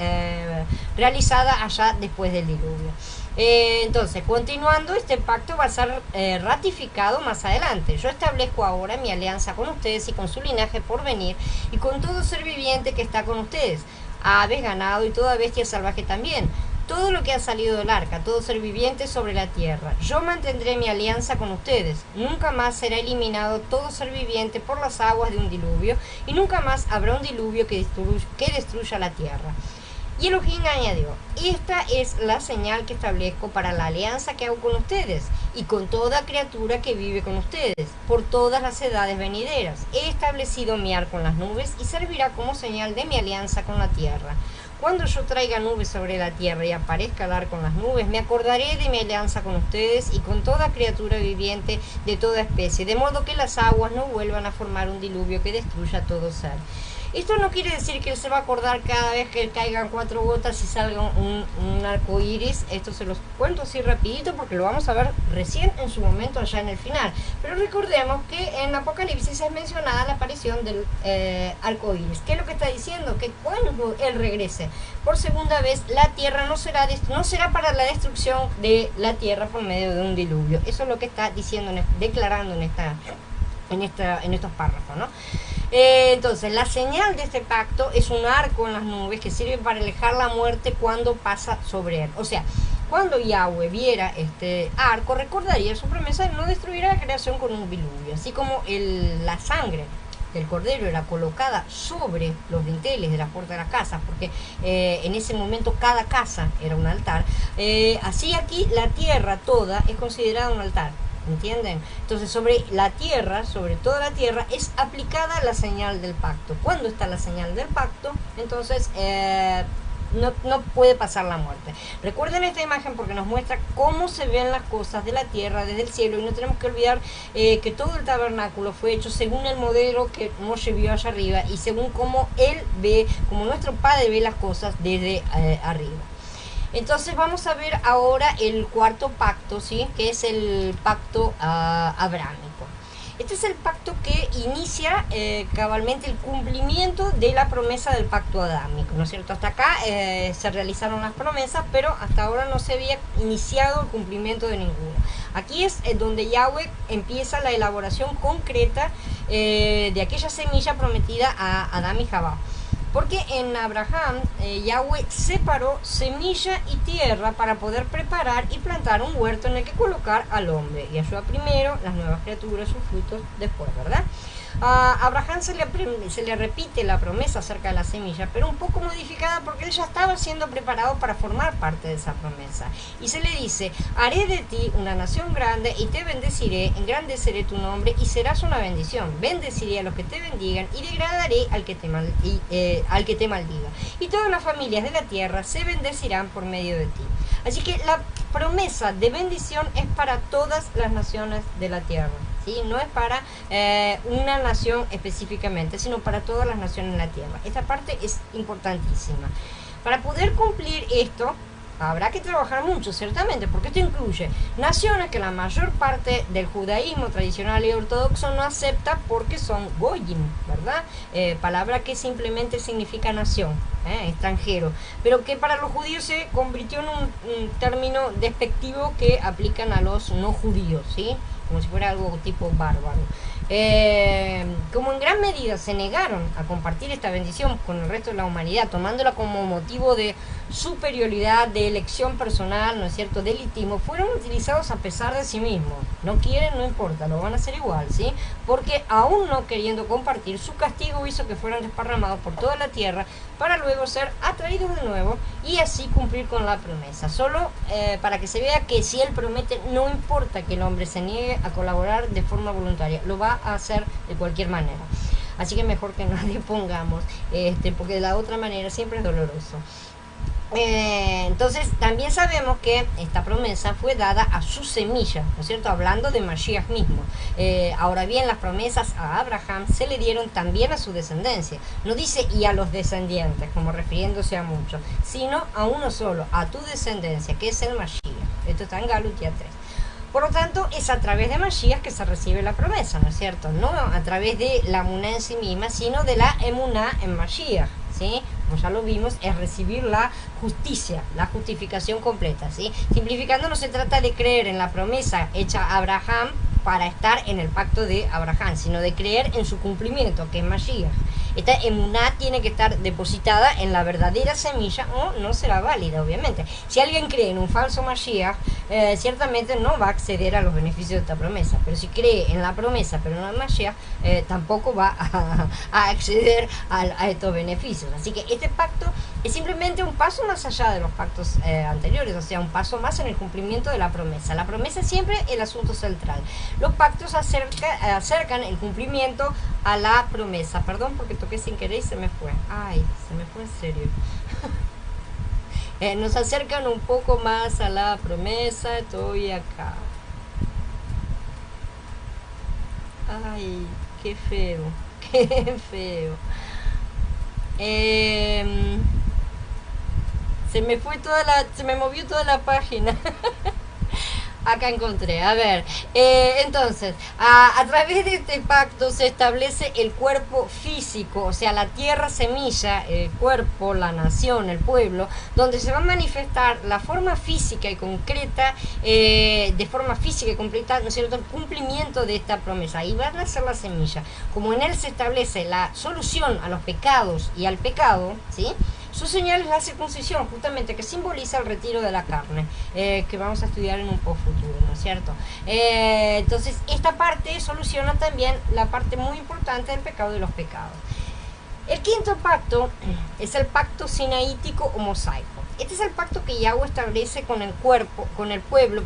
realizada allá después del diluvio. Entonces, continuando, este pacto va a ser ratificado más adelante. Yo establezco ahora mi alianza con ustedes y con su linaje por venir, y con todo ser viviente que está con ustedes, aves, ganado y toda bestia salvaje también, todo lo que ha salido del arca, todo ser viviente sobre la tierra. Yo mantendré mi alianza con ustedes. Nunca más será eliminado todo ser viviente por las aguas de un diluvio, y nunca más habrá un diluvio que destruya la tierra. Y Elohim añadió: esta es la señal que establezco para la alianza que hago con ustedes y con toda criatura que vive con ustedes por todas las edades venideras. He establecido mi arco en las nubes y servirá como señal de mi alianza con la tierra. Cuando yo traiga nubes sobre la tierra y aparezca el arco en las nubes, me acordaré de mi alianza con ustedes y con toda criatura viviente de toda especie, de modo que las aguas no vuelvan a formar un diluvio que destruya todo ser. Esto no quiere decir que él se va a acordar cada vez que caigan 4 gotas y salga un arco iris. Esto se los cuento así rapidito porque lo vamos a ver recién en su momento allá en el final. Pero recordemos que en Apocalipsis es mencionada la aparición del arco iris. ¿Qué es lo que está diciendo? Que cuando él regrese por segunda vez, la tierra no será para la destrucción de la tierra por medio de un diluvio. Eso es lo que está diciendo, declarando en estos párrafos, ¿no? Entonces, la señal de este pacto es un arco en las nubes que sirve para alejar la muerte cuando pasa sobre él. O sea, cuando Yahweh viera este arco, recordaría su promesa de no destruir a la creación con un diluvio. Así como la sangre del cordero era colocada sobre los dinteles de la puerta de las casas, porque en ese momento cada casa era un altar. Así aquí la tierra toda es considerada un altar. ¿Entienden? Entonces sobre la tierra, sobre toda la tierra, es aplicada la señal del pacto. Cuando está la señal del pacto, entonces no puede pasar la muerte. Recuerden esta imagen porque nos muestra cómo se ven las cosas de la tierra desde el cielo, y no tenemos que olvidar que todo el tabernáculo fue hecho según el modelo que Moshe vio allá arriba y según cómo él ve, como nuestro Padre ve las cosas desde arriba. Entonces vamos a ver ahora el cuarto pacto, ¿sí? Que es el pacto abrámico. Este es el pacto que inicia cabalmente el cumplimiento de la promesa del pacto adámico, ¿no es cierto? Hasta acá se realizaron las promesas, pero hasta ahora no se había iniciado el cumplimiento de ninguno. Aquí es donde Yahweh empieza la elaboración concreta de aquella semilla prometida a Adán y Jabá. Porque en Abraham, Yahweh separó semilla y tierra para poder preparar y plantar un huerto en el que colocar al hombre. Y ayuda primero, las nuevas criaturas, sus frutos después, ¿verdad? A Abraham se le repite la promesa acerca de la semilla, pero un poco modificada porque él ya estaba siendo preparado para formar parte de esa promesa. Y se le dice: haré de ti una nación grande y te bendeciré, engrandeceré tu nombre y serás una bendición. Bendeciré a los que te bendigan y degradaré al que te maldiga. Y todas las familias de la tierra se bendecirán por medio de ti. Así que la promesa de bendición es para todas las naciones de la tierra. ¿Sí? No es para una nación específicamente, sino para todas las naciones en la tierra. Esta parte es importantísima. Para poder cumplir esto, habrá que trabajar mucho, ciertamente, porque esto incluye naciones que la mayor parte del judaísmo tradicional y ortodoxo no acepta porque son goyim, ¿verdad? Palabra que simplemente significa nación. extranjero, pero que para los judíos se convirtió en un término despectivo que aplican a los no judíos, ¿sí? Como si fuera algo tipo bárbaro. Como en gran medida se negaron a compartir esta bendición con el resto de la humanidad, tomándola como motivo de superioridad, de elección personal, ¿no es cierto?, de elitismo, fueron utilizados a pesar de sí mismos. No quieren, no importa, lo van a hacer igual, ¿sí? Porque aún no queriendo compartir, su castigo hizo que fueran desparramados por toda la tierra para luego ser atraídos de nuevo y así cumplir con la promesa. Solo para que se vea que si él promete, no importa que el hombre se niegue a colaborar de forma voluntaria, lo va a hacer de cualquier manera. Así que mejor que nadie pongamos, porque de la otra manera siempre es doloroso. Entonces también sabemos que esta promesa fue dada a su semilla, ¿no es cierto?, hablando de Mashiach mismo. Ahora bien, las promesas a Abraham se le dieron también a su descendencia. No dice y a los descendientes, como refiriéndose a muchos, sino a uno solo, a tu descendencia, que es el Mashiach. Esto está en Galutia 3. Por lo tanto, es a través de Mashiach que se recibe la promesa, ¿no es cierto? No a través de la emuná en sí misma, sino de la emuná en Mashiach, ¿sí? Como ya lo vimos, es recibir la justicia, la justificación completa, ¿sí? Simplificando, no se trata de creer en la promesa hecha a Abraham para estar en el pacto de Abraham, sino de creer en su cumplimiento, que es Mashiach. Esta emuná tiene que estar depositada en la verdadera semilla o no será válida, obviamente. Si alguien cree en un falso Mashiach, ciertamente no va a acceder a los beneficios de esta promesa. Pero si cree en la promesa, pero no en Mashiach, tampoco va a acceder a estos beneficios. Así que este pacto es simplemente un paso más allá de los pactos anteriores, o sea, un paso más en el cumplimiento de la promesa. La promesa es siempre el asunto central. Los pactos acercan el cumplimiento a la promesa. Perdón porque toqué sin querer y se me fue. Ay, se me fue en serio. Nos acercan un poco más a la promesa. Estoy acá. Ay, qué feo. Qué feo. Se me movió toda la página. Acá encontré, a ver, entonces, a través de este pacto se establece el cuerpo físico, o sea, la tierra semilla, el cuerpo, la nación, el pueblo, donde se va a manifestar la forma física y concreta, de forma física y completa, ¿no es cierto?, el cumplimiento de esta promesa. Y va a nacer la semilla. Como en él se establece la solución a los pecados y al pecado, ¿sí?, su señal es la circuncisión, justamente, que simboliza el retiro de la carne, que vamos a estudiar en un poco futuro, ¿no es cierto? Entonces, esta parte soluciona también la parte muy importante del pecado de los pecados. El quinto pacto es el pacto sinaítico o mosaico. Este es el pacto que Yahweh establece con el pueblo,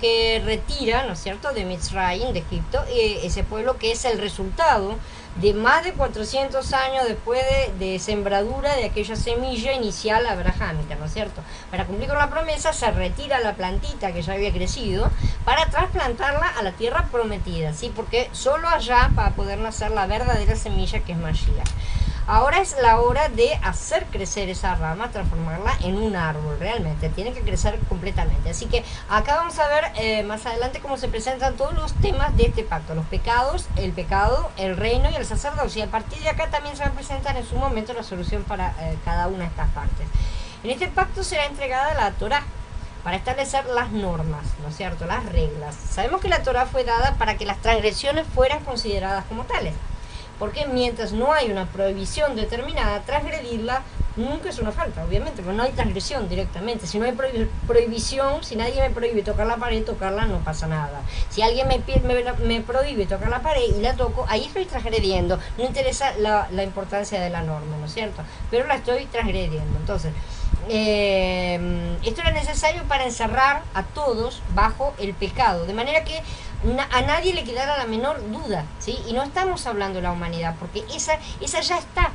que retira, ¿no es cierto?, de Mitzrayim, de Egipto, ese pueblo que es el resultado de más de 400 años después de sembradura de aquella semilla inicial abrahámica, ¿no es cierto? Para cumplir con la promesa se retira la plantita que ya había crecido para trasplantarla a la tierra prometida, ¿sí? Porque solo allá va a poder nacer la verdadera semilla que es Mashiach. Ahora es la hora de hacer crecer esa rama, transformarla en un árbol, realmente, tiene que crecer completamente. Así que acá vamos a ver más adelante cómo se presentan todos los temas de este pacto, los pecados, el pecado, el reino y el sacerdocio. Y a partir de acá también se va a presentar en su momento la solución para cada una de estas partes. En este pacto será entregada la Torá para establecer las normas, ¿no es cierto?, las reglas. Sabemos que la Torá fue dada para que las transgresiones fueran consideradas como tales. Porque mientras no hay una prohibición determinada, transgredirla nunca es una falta, obviamente, pero no hay transgresión directamente. Si no hay prohibición, si nadie me prohíbe tocar la pared, tocarla no pasa nada. Si alguien me prohíbe tocar la pared y la toco, ahí estoy transgrediendo. No interesa la importancia de la norma, ¿no es cierto? Pero la estoy transgrediendo. Entonces, esto era necesario para encerrar a todos bajo el pecado, de manera que a nadie le quedara la menor duda, ¿sí? Y no estamos hablando de la humanidad, porque esa ya está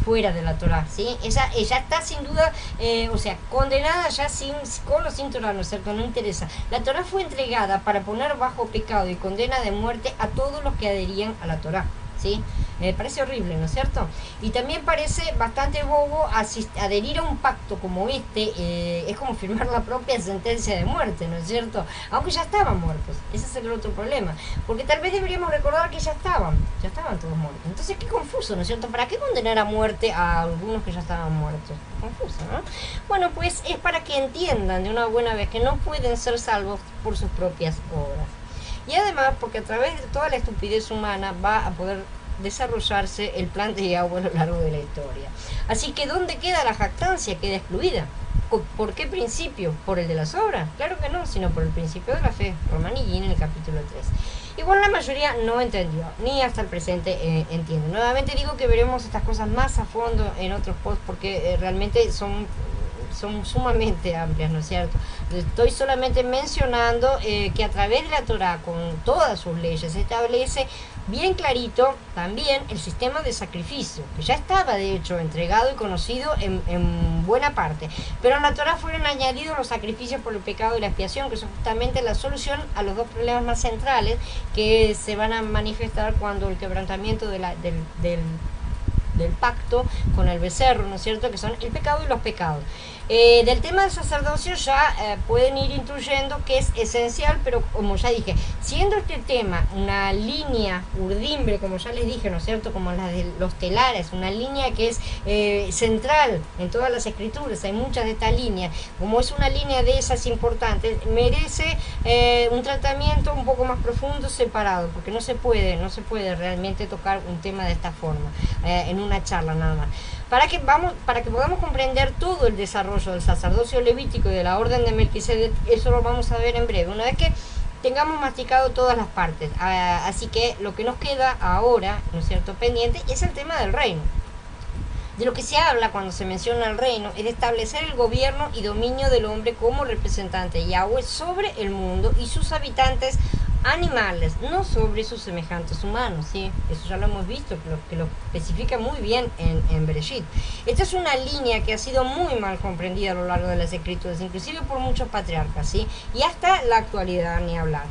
fuera de la Torá, ¿sí? Ella está sin duda, condenada ya con o sin Torá, ¿no es cierto? No interesa. La Torá fue entregada para poner bajo pecado y condena de muerte a todos los que adherían a la Torá, ¿sí? Parece horrible, ¿no es cierto? Y también parece bastante bobo adherir a un pacto como este, es como firmar la propia sentencia de muerte, ¿no es cierto? Aunque ya estaban muertos, ese es el otro problema, porque tal vez deberíamos recordar que ya estaban todos muertos. Entonces, qué confuso, ¿no es cierto? ¿Para qué condenar a muerte a algunos que ya estaban muertos? Confuso, ¿no? Bueno, pues es para que entiendan de una buena vez que no pueden ser salvos por sus propias obras. Y además, porque a través de toda la estupidez humana va a poder desarrollarse el plan de Yahweh a lo largo de la historia. Así que, ¿dónde queda la jactancia? Queda excluida. ¿Por qué principio? ¿Por el de las obras? Claro que no, sino por el principio de la fe. Romanillín en el capítulo 3. Igual la mayoría no entendió, ni hasta el presente entiende. Nuevamente digo que veremos estas cosas más a fondo en otros posts porque realmente son sumamente amplias, ¿no es cierto? Estoy solamente mencionando que a través de la Torá, con todas sus leyes, se establece bien clarito también el sistema de sacrificio, que ya estaba de hecho entregado y conocido en buena parte, pero en la Torá fueron añadidos los sacrificios por el pecado y la expiación, que son justamente la solución a los dos problemas más centrales que se van a manifestar cuando el quebrantamiento del pacto con el becerro, ¿no es cierto?, que son el pecado y los pecados. Del tema del sacerdocio ya pueden ir instruyendo que es esencial, pero como ya dije, siendo este tema una línea urdimbre, como ya les dije, ¿no es cierto?, como la de los telares, una línea que es central en todas las escrituras, hay muchas de esta línea, como es una línea de esas importantes, merece un tratamiento un poco más profundo, separado, porque no se puede realmente tocar un tema de esta forma, en una charla nada más. Para que podamos comprender todo el desarrollo del sacerdocio levítico y de la orden de Melquisedec, eso lo vamos a ver en breve, una vez que tengamos masticado todas las partes. Así que lo que nos queda ahora, ¿no es cierto?, pendiente, es el tema del reino. De lo que se habla cuando se menciona el reino es de establecer el gobierno y dominio del hombre como representante de Yahweh sobre el mundo y sus habitantes animales, no sobre sus semejantes humanos, ¿sí? Eso ya lo hemos visto, que lo especifica muy bien en Bereshit. Esta es una línea que ha sido muy mal comprendida a lo largo de las escrituras, inclusive por muchos patriarcas, ¿sí? Y hasta la actualidad, ni hablar.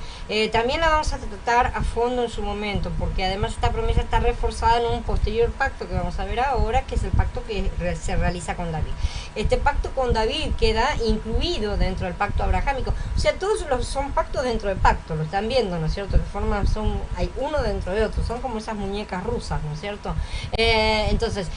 También la vamos a tratar a fondo en su momento, porque además esta promesa está reforzada en un posterior pacto que vamos a ver ahora, que es el pacto que se realiza con David. Este pacto con David queda incluido dentro del pacto abrahámico, o sea, todos son pactos dentro del pacto, lo están viendo, ¿no es cierto? De forma hay uno dentro de otro, son como esas muñecas rusas, ¿no es cierto? Entonces,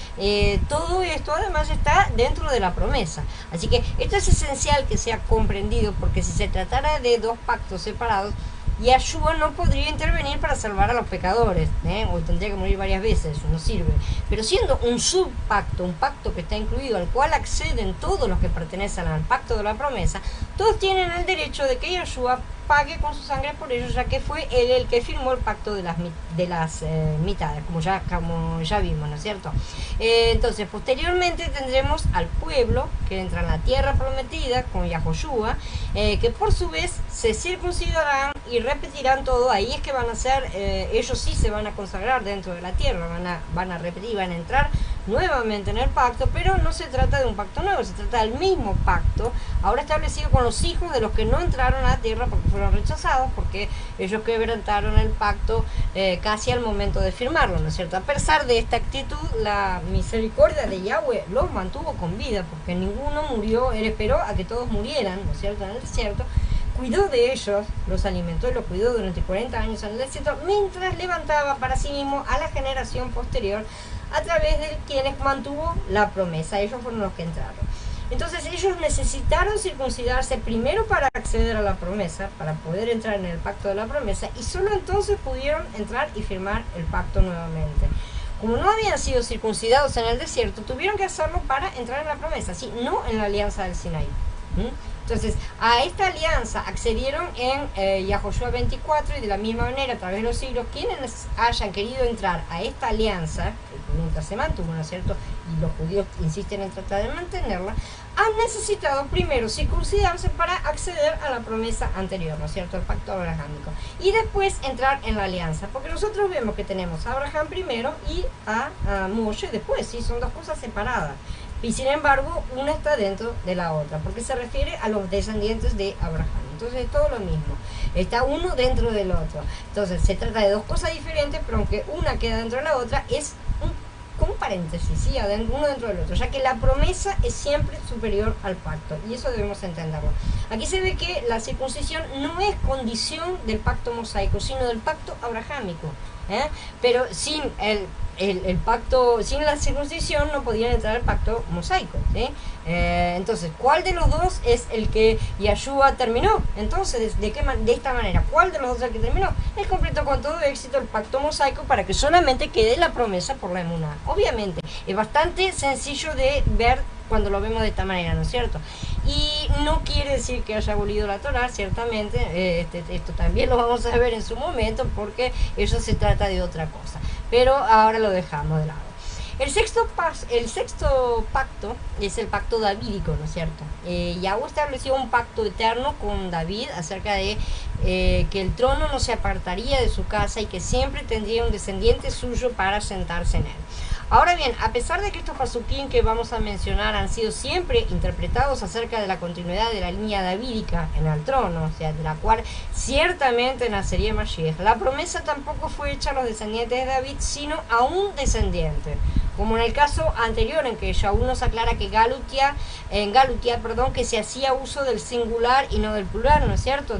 todo esto además está dentro de la promesa, así que esto es esencial que sea comprendido, porque si se tratara de dos pactos separados, Yahshua no podría intervenir para salvar a los pecadores, o tendría que morir varias veces, eso no sirve. Pero siendo un subpacto, un pacto que está incluido, al cual acceden todos los que pertenecen al pacto de la promesa, todos tienen el derecho de que Yahshua pague con su sangre por ellos, ya que fue él el que firmó el pacto de las mitades, como ya vimos, ¿no es cierto? Entonces, posteriormente tendremos al pueblo que entra en la tierra prometida con Yahoshua, que por su vez se circuncidarán y repetirán todo. Ahí es que van a ser, ellos sí se van a consagrar dentro de la tierra, van a repetir, van a entrar nuevamente en el pacto, pero no se trata de un pacto nuevo, se trata del mismo pacto, ahora establecido con los hijos de los que no entraron a la tierra porque fueron rechazados, porque ellos quebrantaron el pacto casi al momento de firmarlo, ¿no es cierto? A pesar de esta actitud, la misericordia de Yahweh los mantuvo con vida, porque ninguno murió, él esperó a que todos murieran, ¿no es cierto?, en el desierto, cuidó de ellos, los alimentó y los cuidó durante 40 años en el desierto, mientras levantaba para sí mismo a la generación posterior, a través de quienes mantuvo la promesa. Ellos fueron los que entraron. Entonces ellos necesitaron circuncidarse primero para acceder a la promesa, para poder entrar en el pacto de la promesa, y solo entonces pudieron entrar y firmar el pacto nuevamente. Como no habían sido circuncidados en el desierto, tuvieron que hacerlo para entrar en la promesa, ¿sí? No en la alianza del Sinaí. Entonces, a esta alianza accedieron en Yahoshua 24, y de la misma manera, a través de los siglos, quienes hayan querido entrar a esta alianza, mientras se mantuvo, ¿no es cierto?, y los judíos insisten en tratar de mantenerla, han necesitado primero circuncidarse para acceder a la promesa anterior, ¿no es cierto?, el pacto abrahámico, y después entrar en la alianza, porque nosotros vemos que tenemos a Abraham primero y a Moshe después, ¿sí? Son dos cosas separadas. Y sin embargo, una está dentro de la otra, porque se refiere a los descendientes de Abraham. Entonces es todo lo mismo. Está uno dentro del otro. Entonces se trata de dos cosas diferentes, pero aunque una queda dentro de la otra, es como un paréntesis, ¿sí? Uno dentro del otro, ya que la promesa es siempre superior al pacto, y eso debemos entenderlo. Aquí se ve que la circuncisión no es condición del pacto mosaico, sino del pacto abrahámico, ¿eh? Pero sin el pacto, sin la circuncisión no podían entrar al pacto mosaico, ¿sí? Entonces, ¿cuál de los dos es el que Yahshua terminó? Entonces, de esta manera, ¿cuál de los dos es el que terminó? Él completó con todo éxito el pacto mosaico para que solamente quede la promesa por la emuná. Obviamente, es bastante sencillo de ver cuando lo vemos de esta manera, ¿no es cierto? Y no quiere decir que haya abolido la Torá, ciertamente, esto también lo vamos a ver en su momento, porque eso se trata de otra cosa. Pero ahora lo dejamos de lado. El sexto pacto es el pacto davídico, ¿no es cierto? Yahweh estableció un pacto eterno con David acerca de que el trono no se apartaría de su casa y que siempre tendría un descendiente suyo para sentarse en él. Ahora bien, a pesar de que estos pasuquín que vamos a mencionar han sido siempre interpretados acerca de la continuidad de la línea davídica en el trono, o sea, de la cual ciertamente nacería Mashiach, la promesa tampoco fue hecha a los descendientes de David, sino a un descendiente. Como en el caso anterior en que Shaul nos aclara que en Galutia, que se hacía uso del singular y no del plural, ¿no es cierto?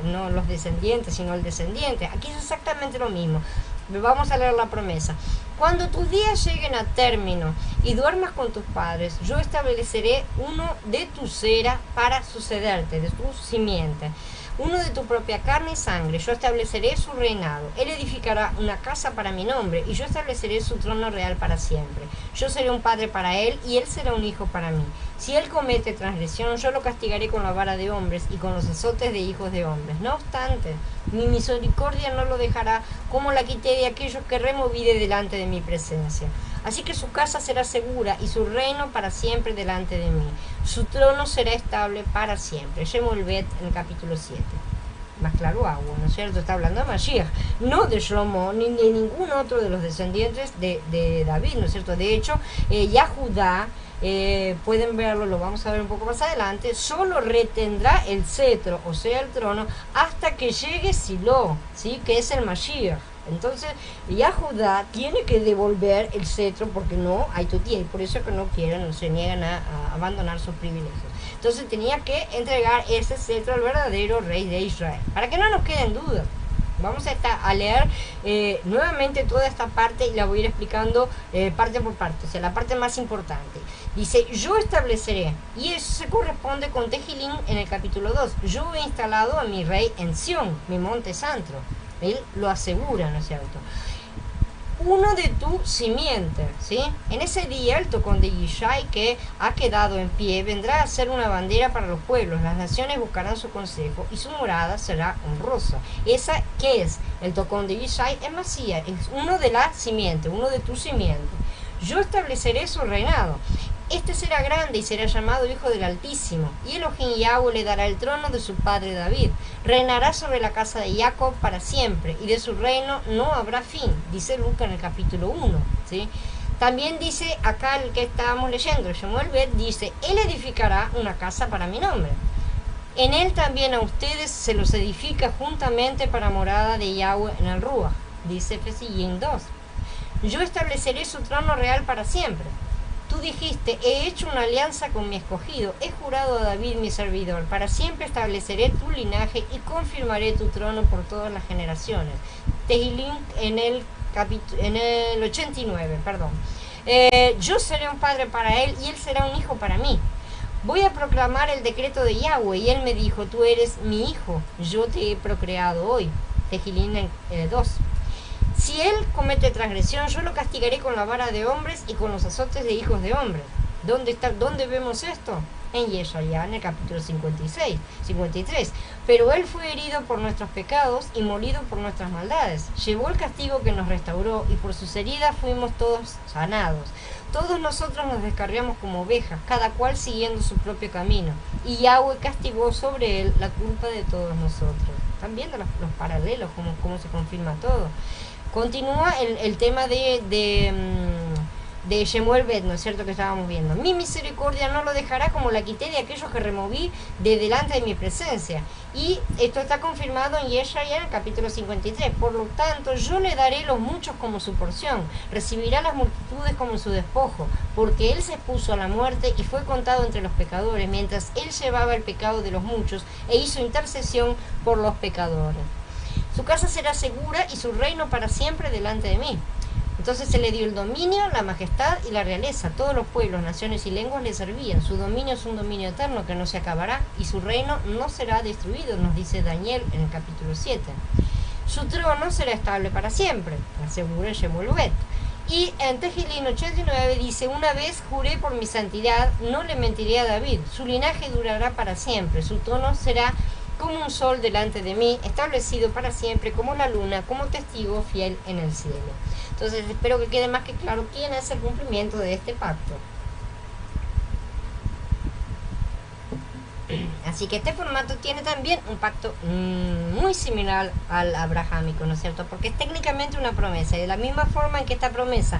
No los descendientes, sino el descendiente. Aquí es exactamente lo mismo. Vamos a leer la promesa. Cuando tus días lleguen a término y duermas con tus padres, yo estableceré uno de tu cera para sucederte, de tu simiente, uno de tu propia carne y sangre. Yo estableceré su reinado. Él edificará una casa para mi nombre, y yo estableceré su trono real para siempre. Yo seré un padre para él, y él será un hijo para mí. Si él comete transgresión, yo lo castigaré con la vara de hombres y con los azotes de hijos de hombres. No obstante, mi misericordia no lo dejará, como la quité de aquellos que removí de delante de mi presencia. Así que su casa será segura y su reino para siempre delante de mí. Su trono será estable para siempre. Shemol Bet en el capítulo 7. Más claro agua, ¿no es cierto? Está hablando de Mashiach, no de Shlomo, ni de ningún otro de los descendientes de David, ¿no es cierto? De hecho, Yahudá, pueden verlo, lo vamos a ver un poco más adelante, solo retendrá el cetro, o sea el trono, hasta que llegue Silo, ¿sí? Que es el Mashiach. Entonces, Yahudá tiene que devolver el cetro porque no hay tutía, y por eso que no quieren, se niegan a abandonar sus privilegios. Entonces tenía que entregar ese cetro al verdadero rey de Israel. Para que no nos queden dudas, vamos a leer nuevamente toda esta parte y la voy a ir explicando parte por parte, o sea, la parte más importante. Dice, yo estableceré, y eso se corresponde con Tejilín en el capítulo 2. Yo he instalado a mi rey en Sión, mi monte santo. Él lo asegura, ¿no es cierto? Uno de tu simiente, ¿sí? En ese día el tocón de Yishai que ha quedado en pie vendrá a ser una bandera para los pueblos. Las naciones buscarán su consejo y su morada será honrosa. ¿Esa qué es? El tocón de Yishai es Masías, es uno de la simiente, uno de tu simiente. Yo estableceré su reinado. Este será grande y será llamado Hijo del Altísimo, y Elohim Yahweh le dará el trono de su padre David. Reinará sobre la casa de Jacob para siempre, y de su reino no habrá fin, dice Lucas en el capítulo 1, ¿sí? También dice acá el que estábamos leyendo, Shemuel Bet, dice, él edificará una casa para mi nombre. En él también a ustedes se los edifica juntamente para morada de Yahweh en el Ruach, dice Efesías 2. Yo estableceré su trono real para siempre. Tú dijiste, he hecho una alianza con mi escogido, he jurado a David mi servidor, para siempre estableceré tu linaje y confirmaré tu trono por todas las generaciones. Tehillim en el 89, perdón. Yo seré un padre para él y él será un hijo para mí. Voy a proclamar el decreto de Yahweh, y él me dijo, tú eres mi hijo, yo te he procreado hoy. Tehillim 2. Si él comete transgresión, yo lo castigaré con la vara de hombres y con los azotes de hijos de hombres. ¿Dónde vemos esto? En Yeshaya, en el capítulo 53. Pero él fue herido por nuestros pecados y molido por nuestras maldades. Llevó el castigo que nos restauró, y por sus heridas fuimos todos sanados. Todos nosotros nos descarriamos como ovejas, cada cual siguiendo su propio camino. Y Yahweh castigó sobre él la culpa de todos nosotros. Están viendo los paralelos, cómo se confirma todo. Continúa el tema de de Shemuel Bet, ¿no es cierto?, que estábamos viendo. Mi misericordia no lo dejará, como la quité de aquellos que removí de delante de mi presencia. Y esto está confirmado en Yeshaya, en el capítulo 53. Por lo tanto, yo le daré los muchos como su porción, recibirá las multitudes como su despojo, porque él se expuso a la muerte y fue contado entre los pecadores, mientras él llevaba el pecado de los muchos e hizo intercesión por los pecadores. Su casa será segura y su reino para siempre delante de mí. Entonces se le dio el dominio, la majestad y la realeza. Todos los pueblos, naciones y lenguas le servían. Su dominio es un dominio eterno que no se acabará y su reino no será destruido, nos dice Daniel en el capítulo 7. Su trono será estable para siempre, asegura Shemuel Bet. Y en Tejilín 89 dice: una vez juré por mi santidad, no le mentiré a David. Su linaje durará para siempre, su trono será como un sol delante de mí, establecido para siempre como la luna, como testigo fiel en el cielo. Entonces espero que quede más que claro quién es el cumplimiento de este pacto. Así que este formato tiene también un pacto muy similar al abrahámico, ¿no es cierto? Porque es técnicamente una promesa, y de la misma forma en que esta promesa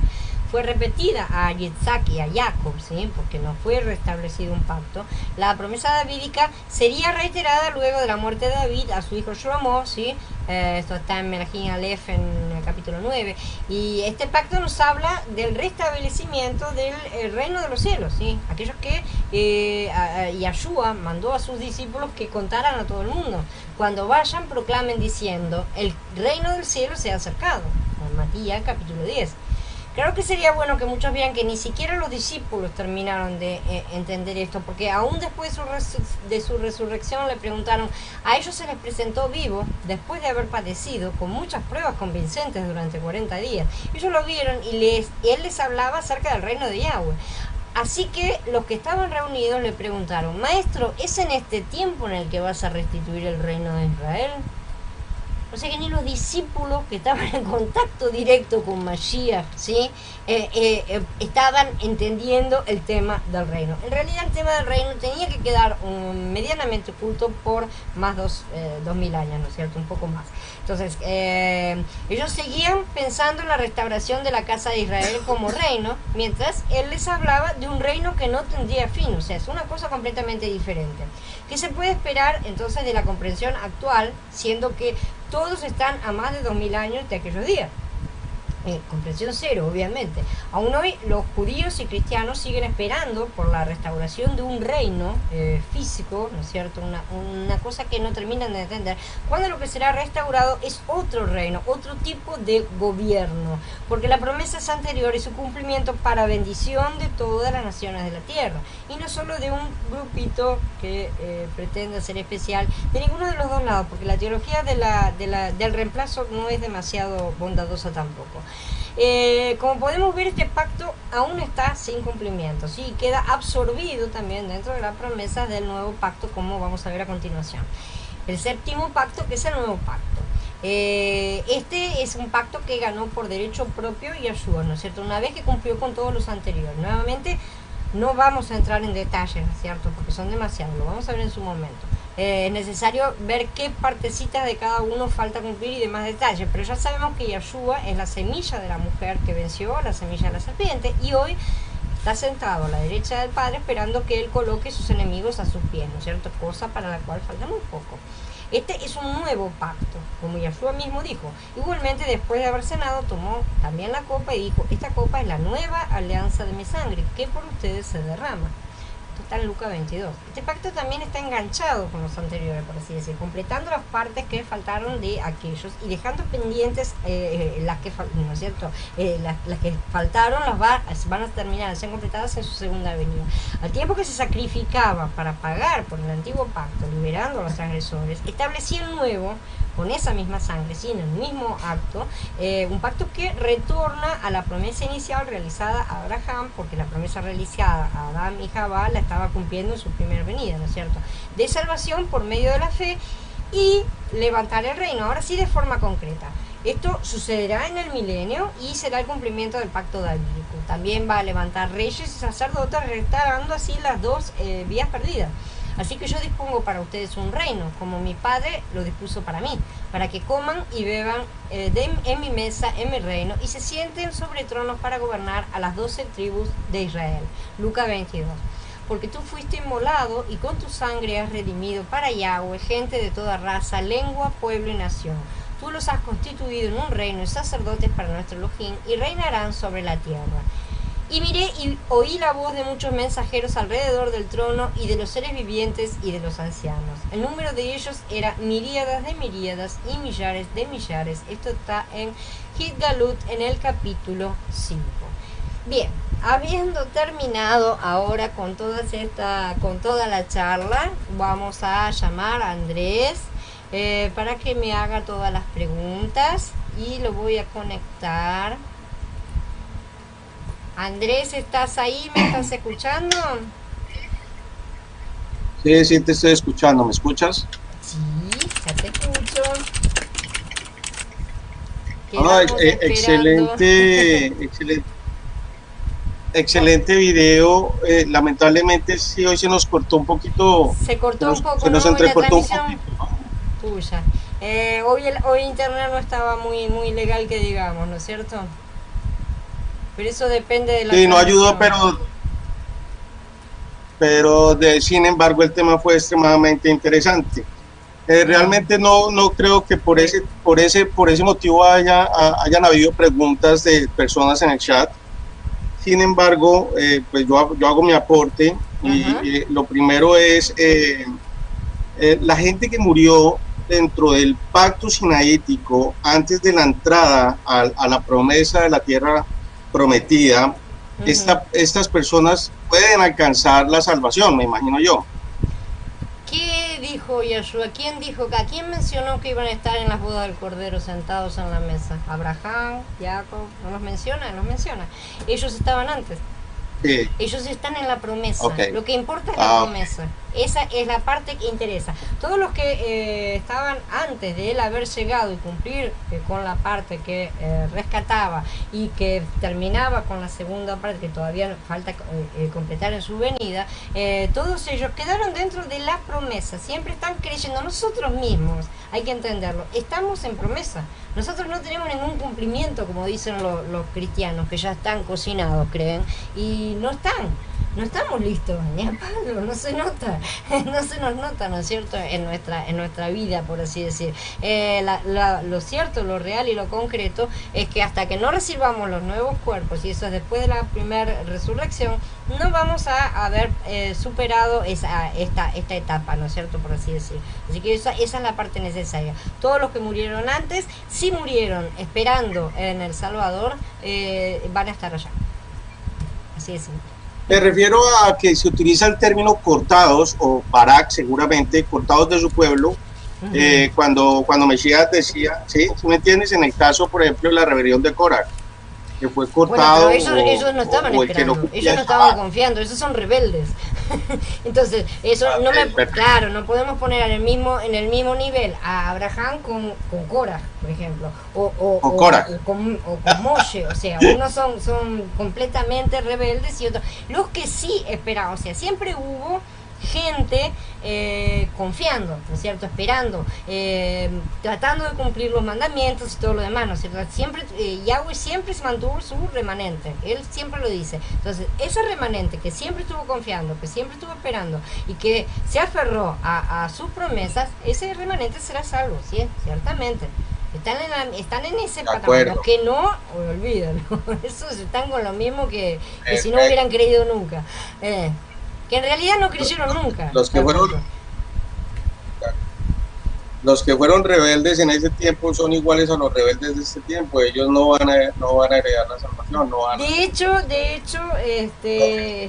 fue repetida a Yitzhak y a Jacob, ¿sí?, porque no fue restablecido un pacto, la promesa davídica sería reiterada luego de la muerte de David a su hijo Shlomo, ¿sí? Esto está en Melahim Aleph en el capítulo 9, y este pacto nos habla del restablecimiento del reino de los cielos, ¿sí? Aquellos que Yahshua mandó a sus discípulos que contaran a todo el mundo: cuando vayan, proclamen diciendo, el reino del cielo se ha acercado, en Matías capítulo 10. Claro que sería bueno que muchos vean que ni siquiera los discípulos terminaron de entender esto, porque aún después de su resurrección le preguntaron, a ellos se les presentó vivo, después de haber padecido, con muchas pruebas convincentes durante 40 días. Ellos lo vieron y él les hablaba acerca del reino de Yahweh. Así que los que estaban reunidos le preguntaron, maestro, ¿es en este tiempo en el que vas a restituir el reino de Israel? O sea que ni los discípulos que estaban en contacto directo con Mashiach, ¿sí?, estaban entendiendo el tema del reino. En realidad el tema del reino tenía que quedar medianamente oculto por más 2000 años, ¿no es cierto?, un poco más. Entonces, ellos seguían pensando en la restauración de la casa de Israel como reino, mientras él les hablaba de un reino que no tendría fin. O sea, es una cosa completamente diferente. ¿Qué se puede esperar entonces de la comprensión actual, siendo que todos están a más de 2000 años de aquellos días? Comprensión cero, obviamente. Aún hoy los judíos y cristianos siguen esperando por la restauración de un reino físico, ¿no es cierto?, una cosa que no terminan de entender, cuando lo que será restaurado es otro reino, otro tipo de gobierno, porque la promesa es anterior y su cumplimiento para bendición de todas las naciones de la tierra, y no solo de un grupito que pretende ser especial, de ninguno de los dos lados, porque la teología del reemplazo no es demasiado bondadosa tampoco. Como podemos ver, este pacto aún está sin cumplimiento, ¿sí? Queda absorbido también dentro de las promesas del nuevo pacto, como vamos a ver a continuación. El séptimo pacto, que es el nuevo pacto. Este es un pacto que ganó por derecho propio Yahshua, ¿no es cierto?, una vez que cumplió con todos los anteriores. Nuevamente, no vamos a entrar en detalles, ¿no es cierto?, porque son demasiados, lo vamos a ver en su momento. Es necesario ver qué partecitas de cada uno falta cumplir y demás detalles, pero ya sabemos que Yahshua es la semilla de la mujer que venció la semilla de la serpiente, y hoy está sentado a la derecha del Padre esperando que él coloque sus enemigos a sus pies, ¿no es cierto?, cosa para la cual falta muy poco. Este es un nuevo pacto, como Yahshua mismo dijo. Igualmente, después de haber cenado, tomó también la copa y dijo, esta copa es la nueva alianza de mi sangre, que por ustedes se derrama. Esto está en Lucas 22. Este pacto también está enganchado con los anteriores, por así decir, completando las partes que faltaron de aquellos y dejando pendientes las que ¿no es cierto? Las que faltaron van a terminar, ser completadas en su segunda venida. Al tiempo que se sacrificaba para pagar por el antiguo pacto, liberando a los transgresores, establecía el nuevo con esa misma sangre, sí, en el mismo acto, un pacto que retorna a la promesa inicial realizada a Abraham, porque la promesa realizada a Adán y Jabá la estaba cumpliendo en su primera venida, ¿no es cierto?, de salvación por medio de la fe y levantar el reino, ahora sí de forma concreta. Esto sucederá en el milenio y será el cumplimiento del pacto davídico. También va a levantar reyes y sacerdotes, restaurando así las dos vías perdidas. Así que yo dispongo para ustedes un reino, como mi padre lo dispuso para mí, para que coman y beban en mi mesa, en mi reino, y se sienten sobre tronos para gobernar a las 12 tribus de Israel. Lucas 22. Porque tú fuiste inmolado y con tu sangre has redimido para Yahweh gente de toda raza, lengua, pueblo y nación. Tú los has constituido en un reino y sacerdotes para nuestro Elohim, y reinarán sobre la tierra. Y miré y oí la voz de muchos mensajeros alrededor del trono, y de los seres vivientes y de los ancianos. El número de ellos era miríadas de miríadas y millares de millares. Esto está en Hidgalut, en el capítulo 5. Bien, habiendo terminado ahora con toda la charla, vamos a llamar a Andrés para que me haga todas las preguntas, y lo voy a conectar. Andrés, ¿estás ahí? ¿Me estás escuchando? Sí, sí, te estoy escuchando. ¿Me escuchas? Sí, ya te escucho. Excelente video. Lamentablemente sí, hoy se nos cortó un poquito. Se cortó un poco, se nos entrecortó un poquito. Puya. Hoy internet no estaba muy legal, que digamos, ¿no es cierto? Pero eso depende de la... Sí, no ayudó, pero sin embargo el tema fue extremadamente interesante. Realmente no creo que por ese motivo hayan habido preguntas de personas en el chat. Sin embargo, pues yo hago mi aporte, y lo primero es la gente que murió dentro del pacto sinaítico antes de la entrada a la promesa de la tierra prometida. Estas personas pueden alcanzar la salvación, me imagino yo. ¿Qué dijo Yeshua? ¿A quién mencionó que iban a estar en las bodas del Cordero sentados en la mesa? Abraham, Jacob, ¿no los menciona? Ellos estaban antes. Sí. Ellos están en la promesa. Okay. Lo que importa es la promesa. Esa es la parte que interesa. Todos los que estaban antes de él haber llegado y cumplir con la parte que rescataba, y que terminaba con la segunda parte que todavía falta completar en su venida, todos ellos quedaron dentro de la promesa. Siempre están creyendo. Nosotros mismos, hay que entenderlo, estamos en promesa. Nosotros no tenemos ningún cumplimiento, como dicen los cristianos, que ya están cocinados, creen, y no estamos listos, ni a palo, no se nota, no se nos nota, ¿no es cierto?, en nuestra vida, por así decir. Lo cierto, lo real y lo concreto es que hasta que no recibamos los nuevos cuerpos, y eso es después de la primera resurrección, no vamos a haber superado esta etapa, ¿no es cierto?, por así decir. Así que esa es la parte necesaria. Todos los que murieron antes, si murieron esperando en el Salvador, van a estar allá. Así es. Me refiero a que se utiliza el término cortados, o barak, seguramente, cortados de su pueblo, cuando Mesías decía, ¿sí me entiendes? En el caso, por ejemplo, de la rebelión de Coraj, que fue cortado. Bueno, pero ellos no estaban esperando, ellos no estaban confiando, esos son rebeldes. Entonces, eso claro, no podemos poner en el mismo nivel a Abraham con Korah, por ejemplo, o con Moshe. O sea, unos son completamente rebeldes y otros, los que sí esperaban. O sea, siempre hubo gente confiando, ¿no es cierto?, esperando, tratando de cumplir los mandamientos y todo lo demás, ¿no es cierto? Siempre, Yahweh siempre se mantuvo su remanente, él siempre lo dice. Entonces, ese remanente que siempre estuvo confiando, que siempre estuvo esperando y que se aferró a sus promesas, ese remanente será salvo, ¿sí? Ciertamente. Están en ese patrón. Los que no, olvídalo, esos están con lo mismo que si no hubieran creído nunca. Que en realidad no creyeron nunca. Los que fueron rebeldes en ese tiempo son iguales a los rebeldes de este tiempo. Ellos no van a heredar la salvación. De hecho,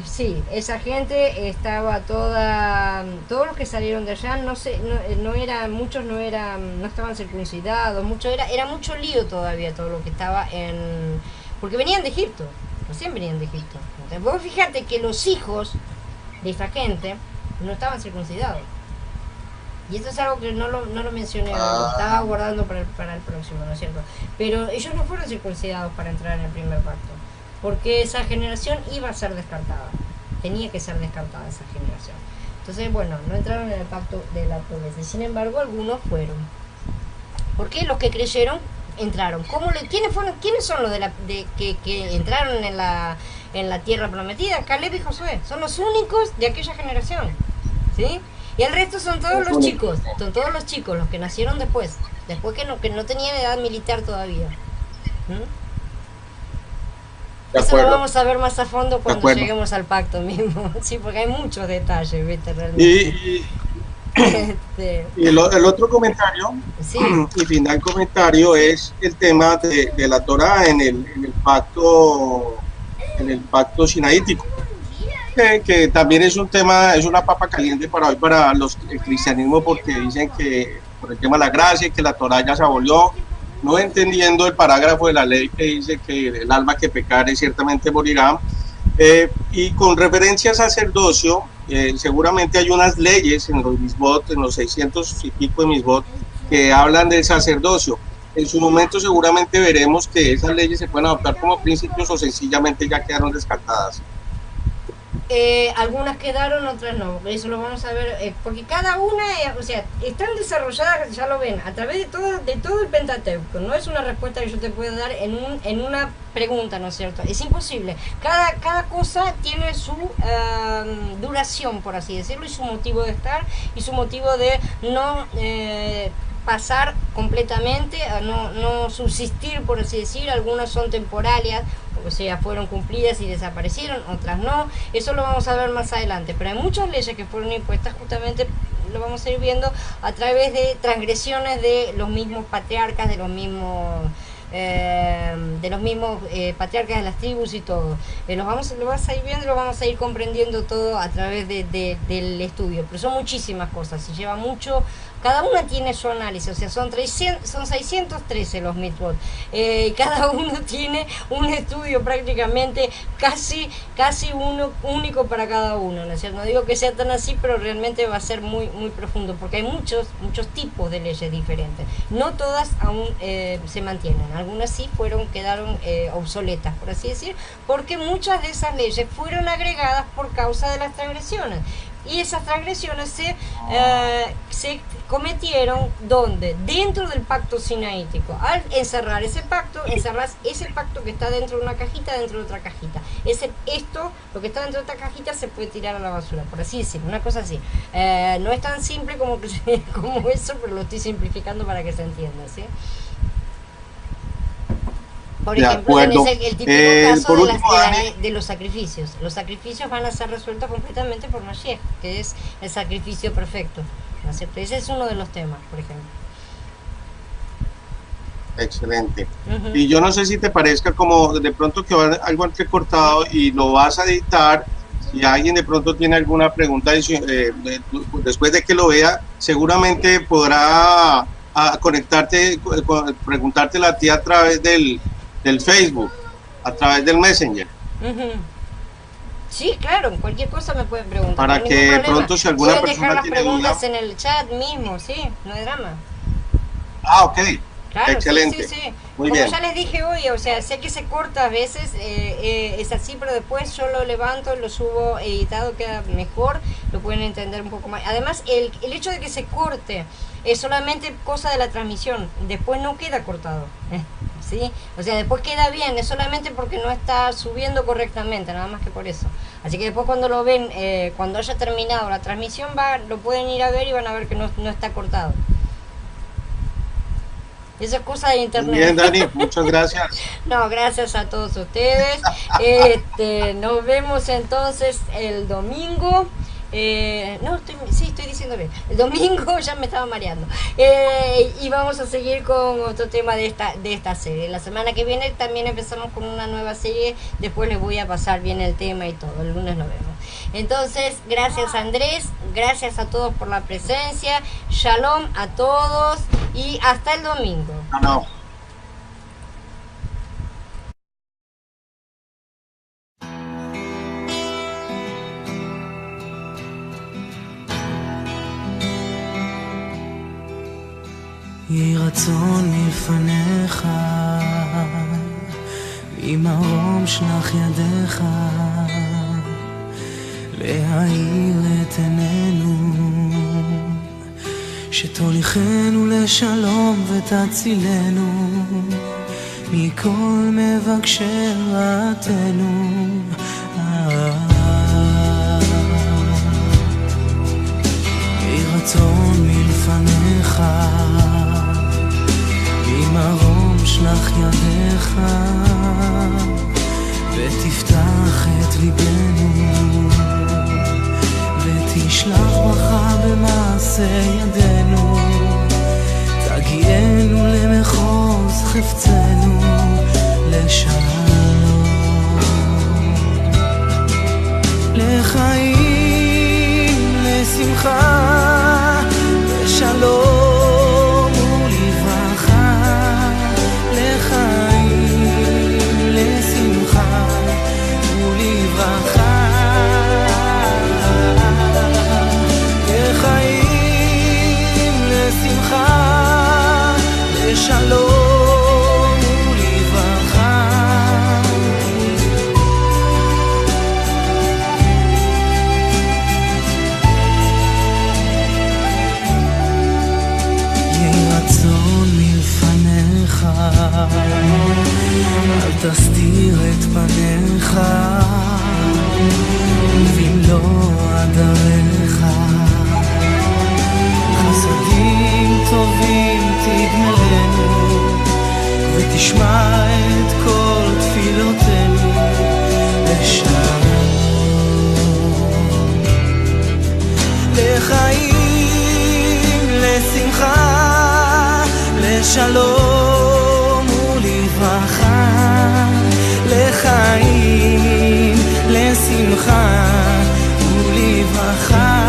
sí, esa gente estaba todos los que salieron de allá, muchos no estaban circuncidados, era mucho lío todavía todo lo que estaba porque venían de Egipto, recién venían de Egipto. Entonces, vos fíjate que los hijos de esta gente no estaban circuncidados, y esto es algo que no lo mencioné, lo estaba guardando para el próximo, ¿no es cierto? Pero ellos no fueron circuncidados para entrar en el primer pacto, porque esa generación iba a ser descartada, tenía que ser descartada esa generación. Entonces, bueno, no entraron en el pacto de la promesa. Sin embargo, algunos fueron. ¿Por qué? Los que creyeron entraron. ¿Quiénes son los que entraron en la tierra prometida? Caleb y Josué. Son los únicos de aquella generación. ¿Sí? Y el resto son todos los chicos. Son todos los chicos, los que nacieron después. Después que no tenían edad militar todavía. Eso lo vamos a ver más a fondo cuando lleguemos al pacto mismo. Sí, porque hay muchos detalles, ¿viste? Realmente. Y el otro comentario, sí, y final comentario, es el tema de la Torá en el pacto sinaítico, que también es un tema, es una papa caliente para hoy para el cristianismo, porque dicen que por el tema de la gracia, que la Torá ya se abolió, no entendiendo el parágrafo de la ley que dice que el alma que pecare ciertamente morirá. Y con referencia al sacerdocio, seguramente hay unas leyes en los misbot, en los 600 y pico de misbot, que hablan del sacerdocio. En su momento seguramente veremos que esas leyes se pueden adoptar como principios o sencillamente ya quedaron descartadas. Algunas quedaron, otras no. Eso lo vamos a ver, porque cada una, o sea, están desarrolladas, ya lo ven, a través de todo el Pentateuco. No es una respuesta que yo te puedo dar en una pregunta, ¿no es cierto? Es imposible. Cada cosa tiene su duración, por así decirlo, y su motivo de estar, y su motivo de no pasar completamente, a no subsistir, por así decir. Algunas son temporarias, o sea, fueron cumplidas y desaparecieron, otras no. Eso lo vamos a ver más adelante, pero hay muchas leyes que fueron impuestas, justamente lo vamos a ir viendo a través de transgresiones de los mismos patriarcas, de los mismos patriarcas de las tribus y todo. Lo vas a ir viendo y lo vamos a ir comprendiendo todo a través del estudio, pero son muchísimas cosas y lleva mucho. Cada una tiene su análisis, o sea, son 613 los mitzvot. Cada uno tiene un estudio prácticamente casi uno único para cada uno, ¿no es cierto? No digo que sea tan así, pero realmente va a ser muy, muy profundo, porque hay muchos tipos de leyes diferentes. No todas aún se mantienen, algunas sí quedaron obsoletas, por así decir, porque muchas de esas leyes fueron agregadas por causa de las transgresiones. Y esas transgresiones se cometieron ¿dónde? Dentro del pacto sinaítico. Al encerrar ese pacto, encerrás ese pacto que está dentro de una cajita, dentro de otra cajita. Lo que está dentro de esta cajita se puede tirar a la basura, por así decirlo, una cosa así. No es tan simple como eso, pero lo estoy simplificando para que se entienda, ¿sí? Por ejemplo, tenés el típico caso de los sacrificios. Los sacrificios van a ser resueltos completamente por Mashiach, que es el sacrificio perfecto, ¿no es cierto? Ese es uno de los temas, por ejemplo. Excelente. Y yo no sé si te parezca como de pronto que va algo entrecortado y lo vas a editar. Si alguien de pronto tiene alguna pregunta, después de que lo vea, seguramente podrá preguntártela a ti a través del Facebook, a través del Messenger. Sí, claro, cualquier cosa me pueden preguntar. Para que pronto, si alguna persona dejar las tiene preguntas duda, en el chat mismo, sí, no hay drama. Ok, claro, excelente. Sí. Muy Como bien. ya les dije hoy, o sea, sé que se corta a veces, es así, pero después yo lo levanto, lo subo editado, queda mejor, lo pueden entender un poco más. Además, el hecho de que se corte es solamente cosa de la transmisión, después no queda cortado, ¿sí? O sea, después queda bien, es solamente porque no está subiendo correctamente, nada más que por eso. Así que después cuando lo ven, cuando haya terminado la transmisión, lo pueden ir a ver y van a ver que no está cortado. Eso es cosa de internet. Bien, Dani, muchas gracias. No, gracias a todos ustedes. Nos vemos entonces el domingo. Estoy diciendo bien. El domingo ya me estaba mareando. Y vamos a seguir con otro tema de esta serie. La semana que viene también empezamos con una nueva serie. Después les voy a pasar bien el tema y todo. El lunes nos vemos. Entonces, gracias Andrés. Gracias a todos por la presencia. Shalom a todos. Y hasta el domingo. No. יהי רצון מלפניך, ממרום שלח ידיך, להאיר את עינינו, שתוליכנו לשלום ותצילנו מכל מבקשי רעתנו. יהי רצון מלפניך, ממרום שלח ידיך, ותפתח את ליבנו, ותשלח ברכה במעשה ידינו, תגיענו למחוז חפצנו לשלום, לחיים, לשמחה, לשלום ולברכה, לחיים, לשמחה ולברכה, לחיים, לשמחה, לשלום ולברכה. יהי רצון מלפניך, אל תסתיר את פניך, ובמלוא עדריך חסדים טובים תגמלנו, ותשמע את כל תפילותינו לשלום, לחיים, לשמחה, לשלום ולברכה, לחיים, לשמחה ולברכה,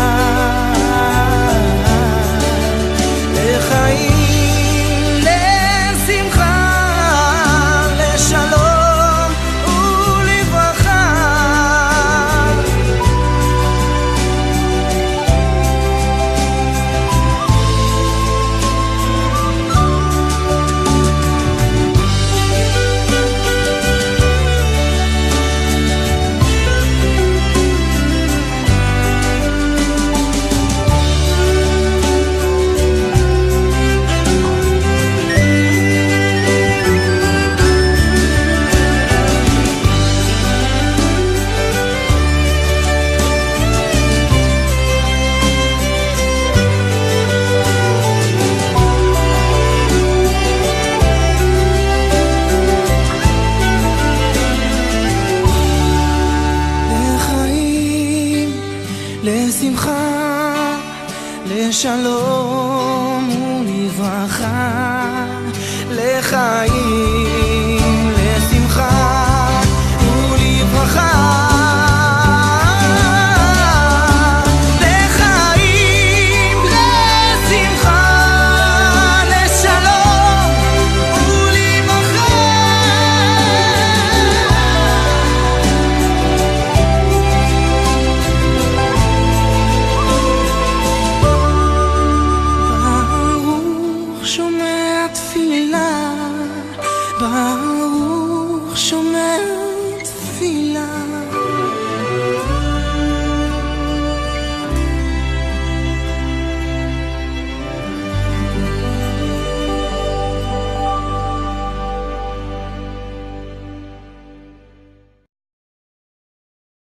לחיים, לשמחה, לשלום ולברכה. לשמחה, לשלום ולברכה, לחיים